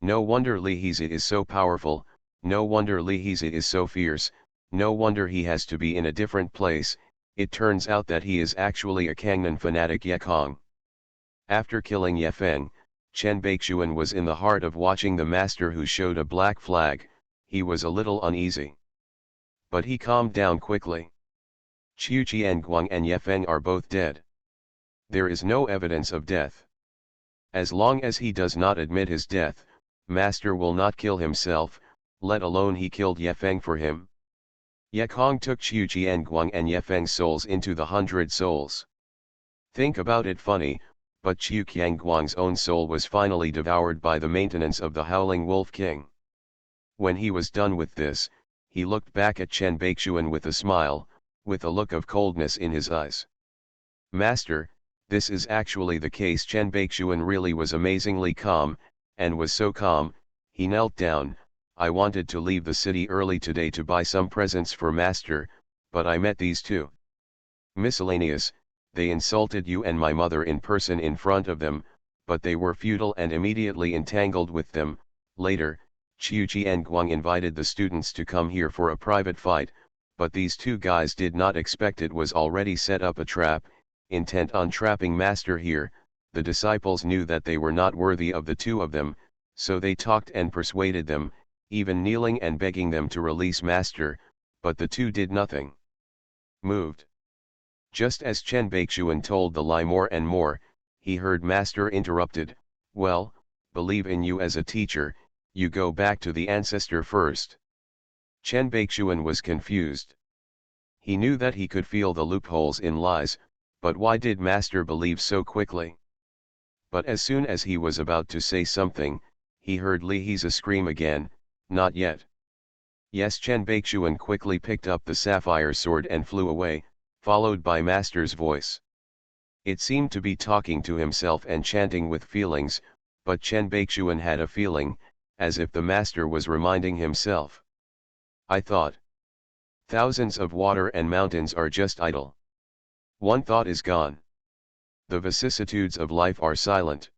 No wonder Li Heze is so powerful, no wonder Li Heze is so fierce, no wonder he has to be in a different place, it turns out that he is actually a Kangnan fanatic Yekong. After killing Yefeng, Chen Baixuan was in the heart of watching the master who showed a black flag, he was a little uneasy. But he calmed down quickly. Qiu Qianguang and Yefeng are both dead. There is no evidence of death. As long as he does not admit his death, master will not kill himself, let alone he killed Yefeng for him. Yekong took Qiu Qianguang and Yefeng's souls into the 100 souls. Think about it funny, but Qiu Qianguang's own soul was finally devoured by the maintenance of the Howling Wolf King. When he was done with this, he looked back at Chen Baixuan with a smile, with a look of coldness in his eyes. Master, this is actually the case. Chen Baixuan really was amazingly calm, and was so calm, he knelt down. I wanted to leave the city early today to buy some presents for master, but I met these 2. Miscellaneous, they insulted you and my mother in person in front of them, but they were futile and immediately entangled with them. Later, Qiu Qianguang invited the students to come here for a private fight, but these 2 guys did not expect it was already set up a trap, intent on trapping master here. The disciples knew that they were not worthy of the 2 of them, so they talked and persuaded them, even kneeling and begging them to release master, but the 2 did nothing. Moved. Just as Chen Baixuan told the lie more and more, he heard master interrupted, well, believe in you as a teacher, you go back to the ancestor first. Chen Baixuan was confused. He knew that he could feel the loopholes in lies, but why did master believe so quickly? But as soon as he was about to say something, he heard Li Heze scream again, not yet. Yes, Chen Baixuan quickly picked up the sapphire sword and flew away, followed by master's voice. It seemed to be talking to himself and chanting with feelings, but Chen Baixuan had a feeling, as if the master was reminding himself. I thought. Thousands of water and mountains are just idle. One thought is gone. The vicissitudes of life are silent.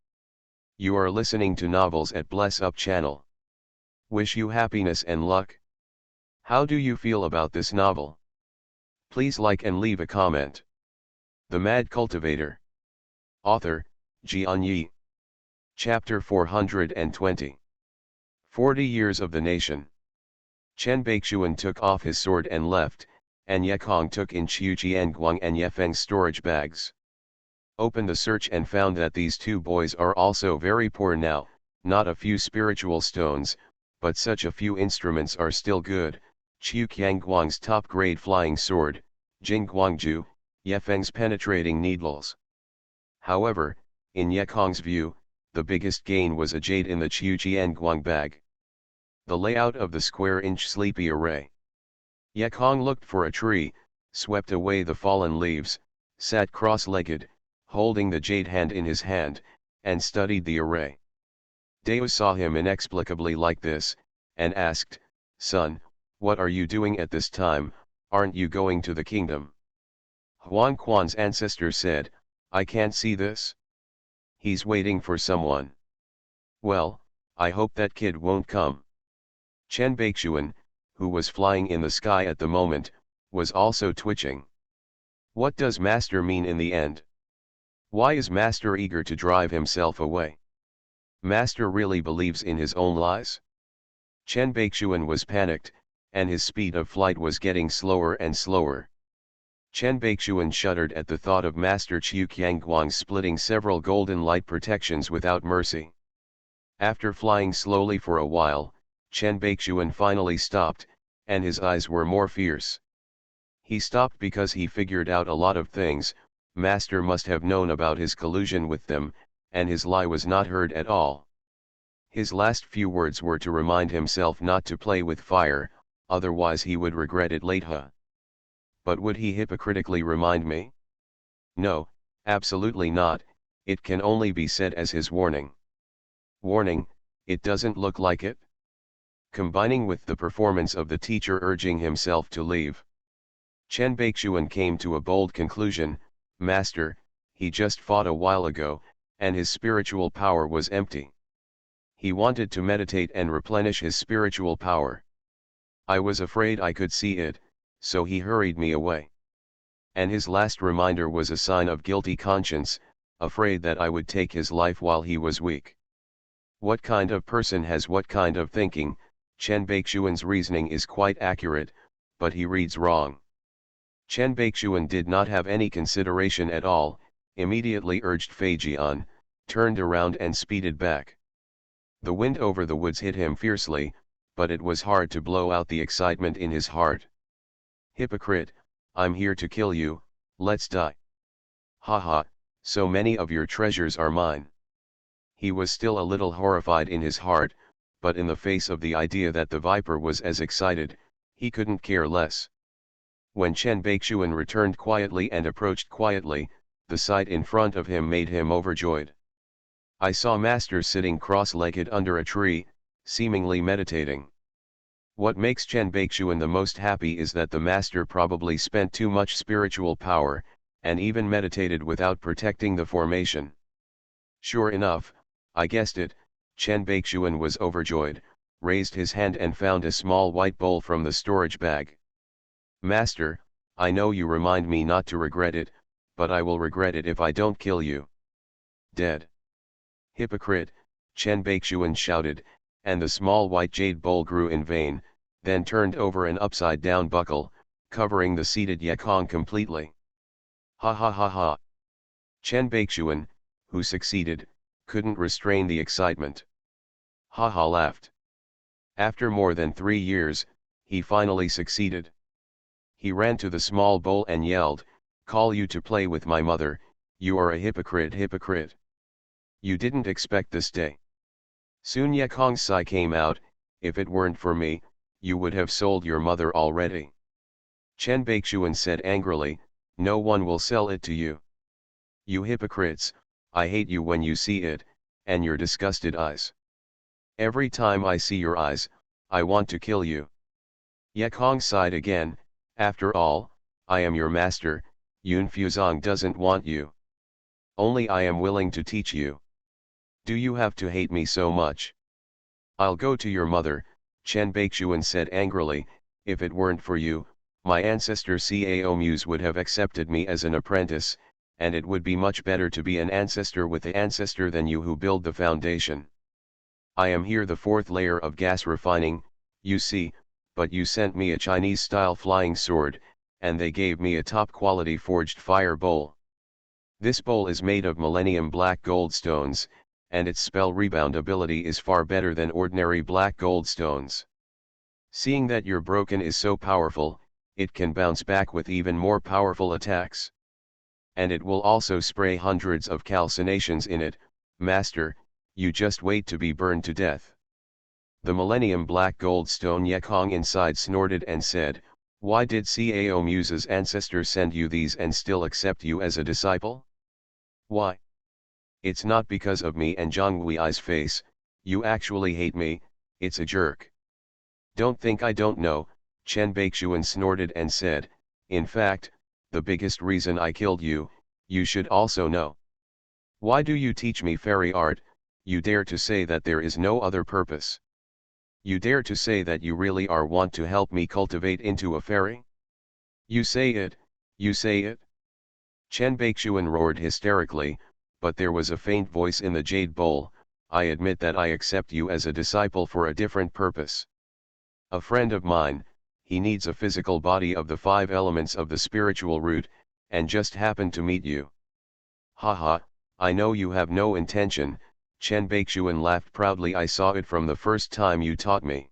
You are listening to novels at Bless Up channel. Wish you happiness and luck. How do you feel about this novel? Please like and leave a comment. The Mad Cultivator. Author, Xianxia. Chapter 420. 40 Years of the Nation. Chen Baixuan took off his sword and left, and Ye Kong took in Qiu Jianguang and Ye Feng's storage bags. Opened the search and found that these two boys are also very poor now, not a few spiritual stones, but such a few instruments are still good, Qiu Qianguang's top-grade flying sword, Jing Guangju, Ye Feng's penetrating needles. However, in Ye Kong's view, the biggest gain was a jade in the Qiu Jianguang bag. The layout of the square-inch sleepy array. Ye Kong looked for a tree, swept away the fallen leaves, sat cross-legged, holding the jade hand in his hand, and studied the array. Dao saw him inexplicably like this, and asked, "Son, what are you doing at this time, aren't you going to the kingdom?" Huang Quan's ancestor said, "I can't see this. He's waiting for someone." "Well, I hope that kid won't come." Chen Baixuan, who was flying in the sky at the moment, was also twitching. What does Master mean in the end? Why is Master eager to drive himself away? Master really believes in his own lies? Chen Baixuan was panicked, and his speed of flight was getting slower and slower. Chen Baixuan shuddered at the thought of Master Qiu Qianguang splitting several golden light protections without mercy. After flying slowly for a while, Chen Baixuan finally stopped, and his eyes were more fierce. He stopped because he figured out a lot of things. Master must have known about his collusion with them, and his lie was not heard at all. His last few words were to remind himself not to play with fire, otherwise he would regret it later. But would he hypocritically remind me? No, absolutely not, it can only be said as his warning. Warning, it doesn't look like it? Combining with the performance of the teacher urging himself to leave, Chen Baixuan came to a bold conclusion. Master, he just fought a while ago, and his spiritual power was empty. He wanted to meditate and replenish his spiritual power. I was afraid I could see it, so he hurried me away. And his last reminder was a sign of guilty conscience, afraid that I would take his life while he was weak. What kind of person has what kind of thinking? Chen Baixuan's reasoning is quite accurate, but he reads wrong. Chen Baixuan did not have any consideration at all, immediately urged Fei Jian, turned around and speeded back. The wind over the woods hit him fiercely, but it was hard to blow out the excitement in his heart. Hypocrite, I'm here to kill you, let's die. Haha, so many of your treasures are mine. He was still a little horrified in his heart, but in the face of the idea that the viper was as excited, he couldn't care less. When Chen Baixuan returned quietly and approached quietly, the sight in front of him made him overjoyed. I saw Master sitting cross-legged under a tree, seemingly meditating. What makes Chen Baixuan the most happy is that the Master probably spent too much spiritual power, and even meditated without protecting the formation. Sure enough, I guessed it, Chen Baixuan was overjoyed, raised his hand and found a small white bowl from the storage bag. Master, I know you remind me not to regret it, but I will regret it if I don't kill you. Dead. Hypocrite, Chen Baixuan shouted, and the small white jade bowl grew in vain, then turned over an upside-down buckle, covering the seated Ye Kong completely. Ha ha ha ha. Chen Baixuan, who succeeded, couldn't restrain the excitement. Ha ha laughed. After more than 3 years, he finally succeeded. He ran to the small bowl and yelled, "Call you to play with my mother, you are a hypocrite, hypocrite. You didn't expect this day." Soon Ye Kong's sigh came out, "If it weren't for me, you would have sold your mother already." Chen Baixuan said angrily, "No one will sell it to you. You hypocrites, I hate you when you see it, and your disgusted eyes. Every time I see your eyes, I want to kill you." Ye Kong sighed again, "After all, I am your master, Yun Fuzong doesn't want you. Only I am willing to teach you. Do you have to hate me so much?" "I'll go to your mother," Chen Baixuan said angrily, "if it weren't for you, my ancestor Cao Muse would have accepted me as an apprentice, and it would be much better to be an ancestor with the ancestor than you who build the foundation. I am here the 4th layer of gas refining, you see, but you sent me a Chinese-style flying sword, and they gave me a top-quality forged fire bowl. This bowl is made of Millennium Black Gold stones, and its spell rebound ability is far better than ordinary black gold stones. Seeing that your broken is so powerful, it can bounce back with even more powerful attacks. And it will also spray hundreds of calcinations in it. Master, you just wait to be burned to death. The Millennium Black Gold Stone Yekong inside snorted and said, why did Cao Muse's ancestors send you these and still accept you as a disciple? Why? It's not because of me and Zhonghui's face, you actually hate me, it's a jerk. Don't think I don't know, Chen Baixuan snorted and said, in fact, the biggest reason I killed you, you should also know. Why do you teach me fairy art? You dare to say that there is no other purpose? You dare to say that you really are want to help me cultivate into a fairy? You say it, you say it? Chen Baixuan roared hysterically, but there was a faint voice in the jade bowl, I admit that I accept you as a disciple for a different purpose. A friend of mine, he needs a physical body of the 5 elements of the spiritual root, and just happened to meet you. Haha, I know you have no intention, Chen Baixuan laughed proudly, I saw it from the first time you taught me.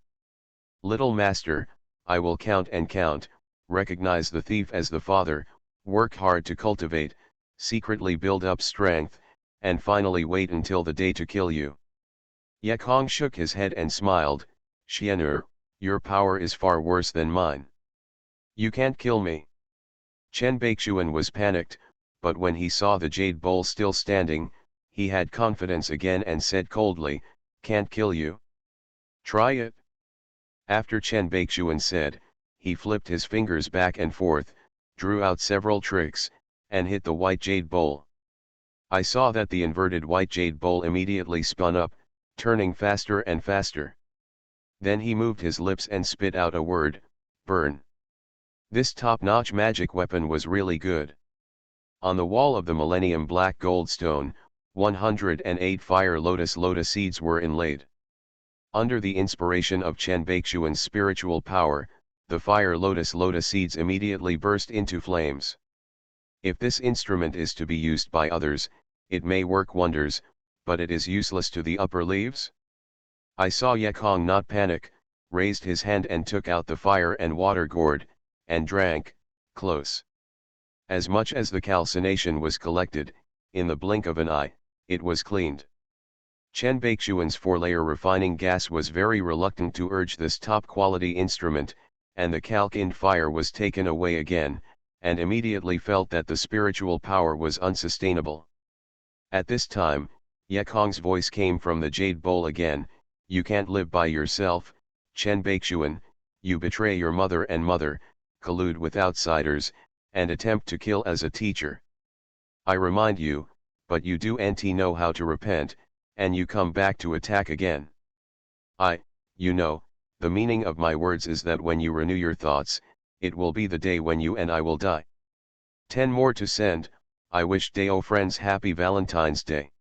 Little master, I will count and count, recognize the thief as the father, work hard to cultivate, secretly build up strength, and finally wait until the day to kill you. Yekong shook his head and smiled, Xian'er, your power is far worse than mine. You can't kill me. Chen Baixuan was panicked, but when he saw the jade bowl still standing, he had confidence again and said coldly, can't kill you. Try it. After Chen Baixuan said, he flipped his fingers back and forth, drew out several tricks, and hit the white jade bowl. I saw that the inverted white jade bowl immediately spun up, turning faster and faster. Then he moved his lips and spit out a word, burn. This top-notch magic weapon was really good. On the wall of the Millennium Black Gold Stone, 108 fire lotus seeds were inlaid. Under the inspiration of Chen Baixuan's spiritual power, the fire lotus seeds immediately burst into flames. If this instrument is to be used by others, it may work wonders, but it is useless to the upper leaves. I saw Yekong not panic, raised his hand and took out the fire and water gourd, and drank, close. As much as the calcination was collected, in the blink of an eye, it was cleaned. Chen Baixuan's 4-layer refining gas was very reluctant to urge this top-quality instrument, and the calcined fire was taken away again, and immediately felt that the spiritual power was unsustainable. At this time, Yekong's voice came from the jade bowl again, you can't live by yourself, Chen Baixuan, you betray your mother and mother, collude with outsiders, and attempt to kill as a teacher. I remind you, but you do know how to repent, and you come back to attack again. You know, the meaning of my words is that when you renew your thoughts, it will be the day when you and I will die. 10 more to send. I wish Deo friends happy Valentine's Day.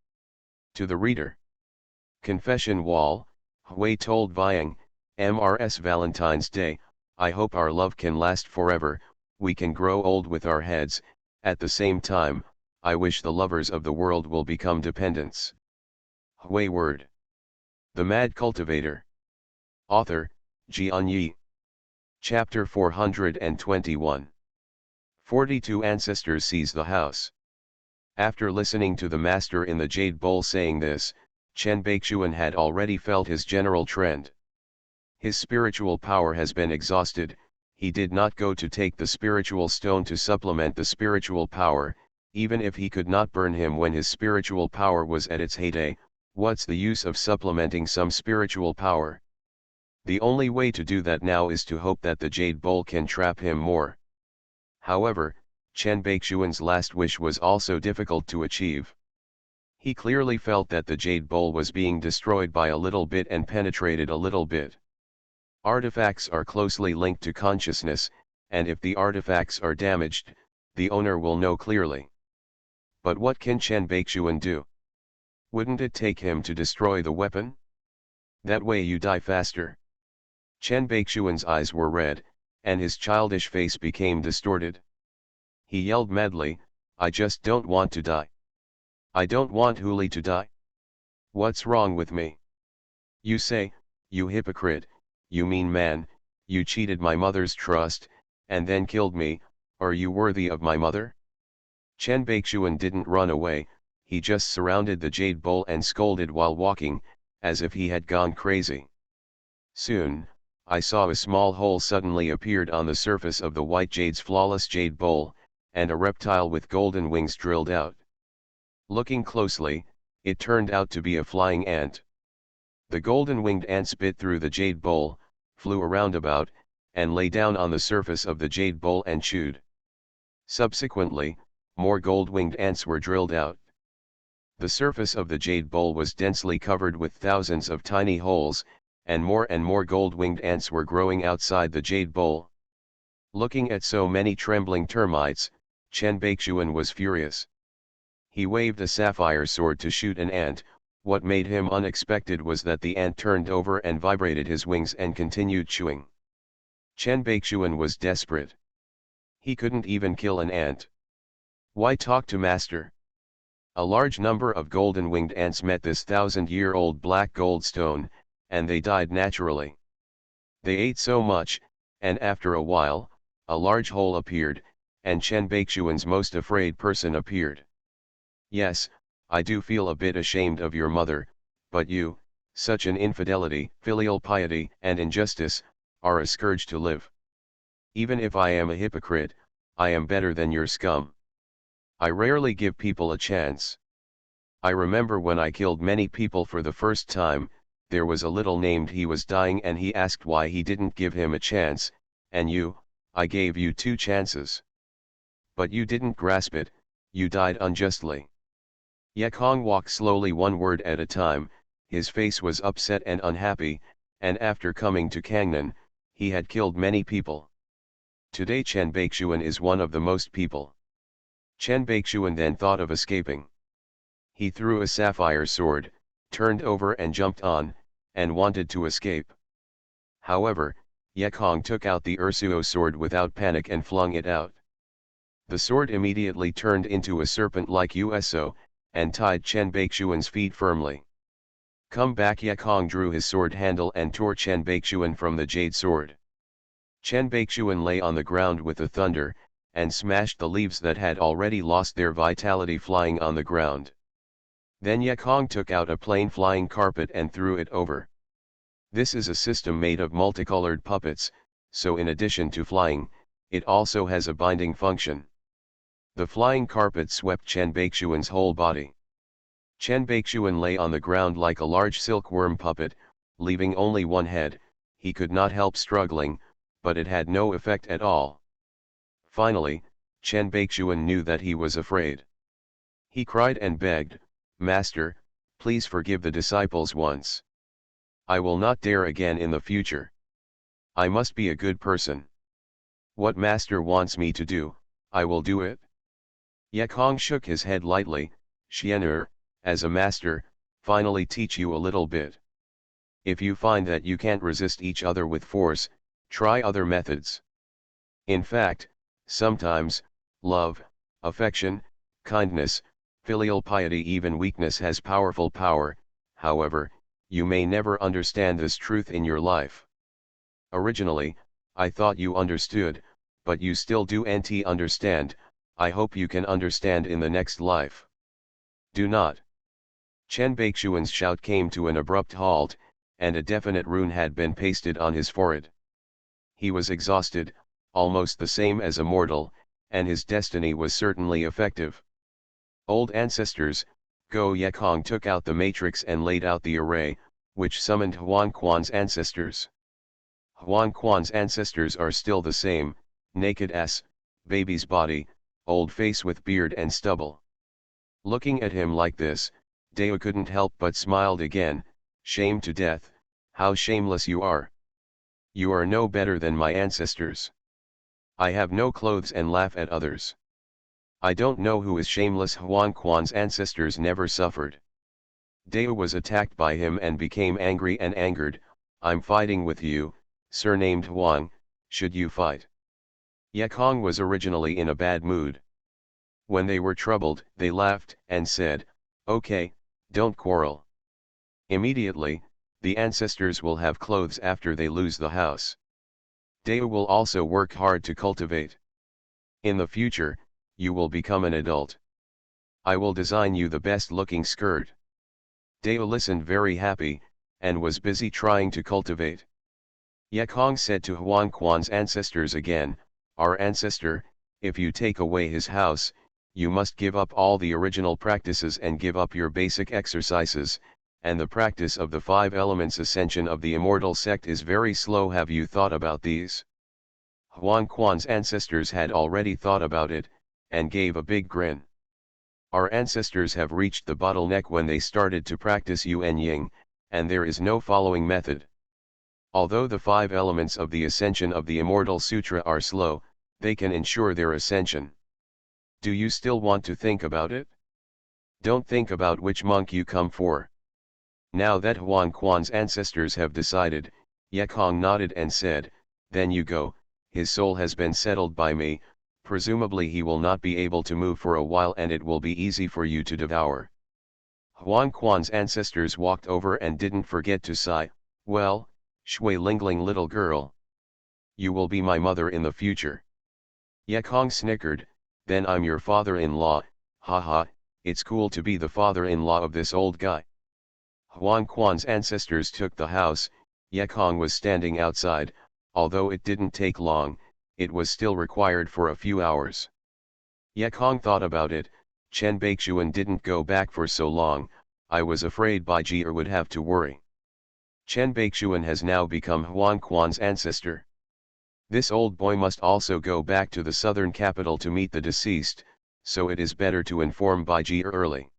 To the reader. Confession wall, Hui told Viang, MRS Valentine's Day, I hope our love can last forever, we can grow old with our heads, at the same time, I wish the lovers of the world will become dependents. Hui word. The Mad Cultivator. Author, Xianxia. Chapter 421. 42 Ancestors seize the house. After listening to the master in the jade bowl saying this, Chen Baixuan had already felt his general trend. His spiritual power has been exhausted, he did not go to take the spiritual stone to supplement the spiritual power, even if he could not burn him when his spiritual power was at its heyday, what's the use of supplementing some spiritual power? The only way to do that now is to hope that the jade bowl can trap him more. However, Chen Baixuan's last wish was also difficult to achieve. He clearly felt that the jade bowl was being destroyed by a little bit and penetrated a little bit. Artifacts are closely linked to consciousness, and if the artifacts are damaged, the owner will know clearly. But what can Chen Baixuan do? Wouldn't it take him to destroy the weapon? That way you die faster. Chen Baixuan's eyes were red, and his childish face became distorted. He yelled madly, "I just don't want to die. I don't want Huli to die. What's wrong with me? You say, you hypocrite, you mean man, you cheated my mother's trust, and then killed me, are you worthy of my mother?" Chen Baixuan didn't run away, he just surrounded the jade bowl and scolded while walking, as if he had gone crazy. Soon, I saw a small hole suddenly appeared on the surface of the white jade's flawless jade bowl, and a reptile with golden wings drilled out. Looking closely, it turned out to be a flying ant. The golden-winged ant spit through the jade bowl, flew around about, and lay down on the surface of the jade bowl and chewed. Subsequently, more gold-winged ants were drilled out. The surface of the jade bowl was densely covered with thousands of tiny holes, and more gold-winged ants were growing outside the jade bowl. Looking at so many trembling termites, Chen Baixuan was furious. He waved a sapphire sword to shoot an ant. What made him unexpected was that the ant turned over and vibrated his wings and continued chewing. Chen Baixuan was desperate. He couldn't even kill an ant. Why talk to master? A large number of golden-winged ants met this 1,000-year-old black gold stone, and they died naturally. They ate so much, and after a while, a large hole appeared, and Chen Baixuan's most afraid person appeared. "Yes, I do feel a bit ashamed of your mother, but you, such an infidelity, filial piety and injustice, are a scourge to live. Even if I am a hypocrite, I am better than your scum. I rarely give people a chance. I remember when I killed many people for the first time, there was a little named he was dying and he asked why he didn't give him a chance, and you, I gave you 2 chances. But you didn't grasp it, you died unjustly." Ye Kong walked slowly one word at a time, his face was upset and unhappy, and after coming to Kangnan, he had killed many people. Today Chen Baixuan is one of the most people. Chen Baixuan then thought of escaping. He threw a sapphire sword, turned over and jumped on, and wanted to escape. However, Ye Kong took out the Ursuo sword without panic and flung it out. The sword immediately turned into a serpent-like USO, and tied Chen Baixuan's feet firmly. "Come back!" Ye Kong drew his sword handle and tore Chen Baixuan from the jade sword. Chen Baixuan lay on the ground with the thunder, and smashed the leaves that had already lost their vitality flying on the ground. Then Ye Kong took out a plain flying carpet and threw it over. This is a system made of multicolored puppets, so in addition to flying, it also has a binding function. The flying carpet swept Chen Baixuan's whole body. Chen Baixuan lay on the ground like a large silkworm puppet, leaving only one head. He could not help struggling, but it had no effect at all. Finally, Chen Baixuan knew that he was afraid. He cried and begged, "Master, please forgive the disciples once. I will not dare again in the future. I must be a good person. What master wants me to do, I will do it." Ye Kong shook his head lightly. "Xianxia, as a master, finally teach you a little bit. If you find that you can't resist each other with force, try other methods. In fact, sometimes, love, affection, kindness, filial piety, even weakness has powerful power. However, you may never understand this truth in your life. Originally, I thought you understood, but you still do understand. I hope you can understand in the next life. Do not." Chen Baixuan's shout came to an abrupt halt, and a definite rune had been pasted on his forehead. He was exhausted, almost the same as a mortal, and his destiny was certainly effective. "Old ancestors, go!" Ye Kong took out the matrix and laid out the array, which summoned Huan Quan's ancestors. Huan Quan's ancestors are still the same: naked ass, baby's body, old face with beard and stubble. Looking at him like this, Deo couldn't help but smiled again. "Shame to death, how shameless you are! You are no better than my ancestors. I have no clothes and laugh at others. I don't know who is shameless." Huan Quan's ancestors never suffered. Deo was attacked by him and became angry and angered. "I'm fighting with you, surnamed Huang, should you fight? Yekong was originally in a bad mood. When they were troubled, they laughed and said, "Okay, don't quarrel." Immediately, the ancestors will have clothes after they lose the house. Deo will also work hard to cultivate. In the future, you will become an adult. I will design you the best looking skirt. Deo listened very happy, and was busy trying to cultivate. Yekong said to Huang Quan's ancestors again, "Our ancestor, if you take away his house, you must give up all the original practices and give up your basic exercises, and the practice of the 5 elements ascension of the immortal sect is very slow. Have you thought about these?" Huang Quan's ancestors had already thought about it, and gave a big grin. Our ancestors have reached the bottleneck when they started to practice Yuan Ying, and there is no following method. Although the 5 elements of the ascension of the Immortal Sutra are slow, they can ensure their ascension. Do you still want to think about it? Don't think about which monk you come for. Now that Huang Quan's ancestors have decided, Yekong nodded and said, "Then you go, his soul has been settled by me, presumably he will not be able to move for a while and it will be easy for you to devour." Huang Quan's ancestors walked over and didn't forget to sigh, "Well, Shui Lingling little girl. You will be my mother in the future." Yekong snickered, "Then I'm your father-in-law, haha, it's cool to be the father-in-law of this old guy." Huang Quan's ancestors took the house. Yekong was standing outside. Although it didn't take long, it was still required for a few hours. Yekong thought about it. "Chen Baixuan didn't go back for so long, I was afraid Bai Jie would have to worry. Chen Baixuan has now become Huang Quan's ancestor. This old boy must also go back to the southern capital to meet the deceased, so it is better to inform Bai Jie early."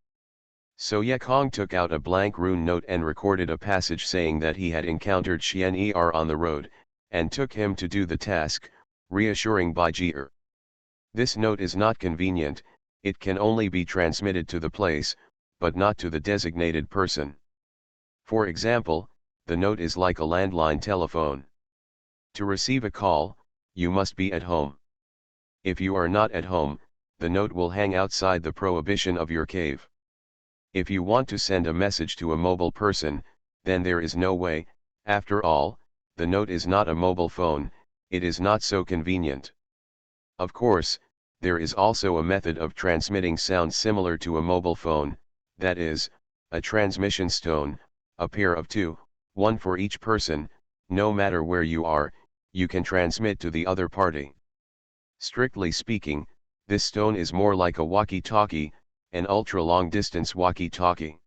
So Yekong took out a blank rune note and recorded a passage saying that he had encountered Xianxia on the road, and took him to do the task, reassuring Bai Jie. This note is not convenient, it can only be transmitted to the place, but not to the designated person. For example, the note is like a landline telephone. To receive a call, you must be at home. If you are not at home, the note will hang outside the prohibition of your cave. If you want to send a message to a mobile person, then there is no way. After all, the note is not a mobile phone, it is not so convenient. Of course, there is also a method of transmitting sound similar to a mobile phone, that is, a transmission stone, a pair of 2, one for each person. No matter where you are, you can transmit to the other party. Strictly speaking, this stone is more like a walkie-talkie, an ultra-long-distance walkie-talkie.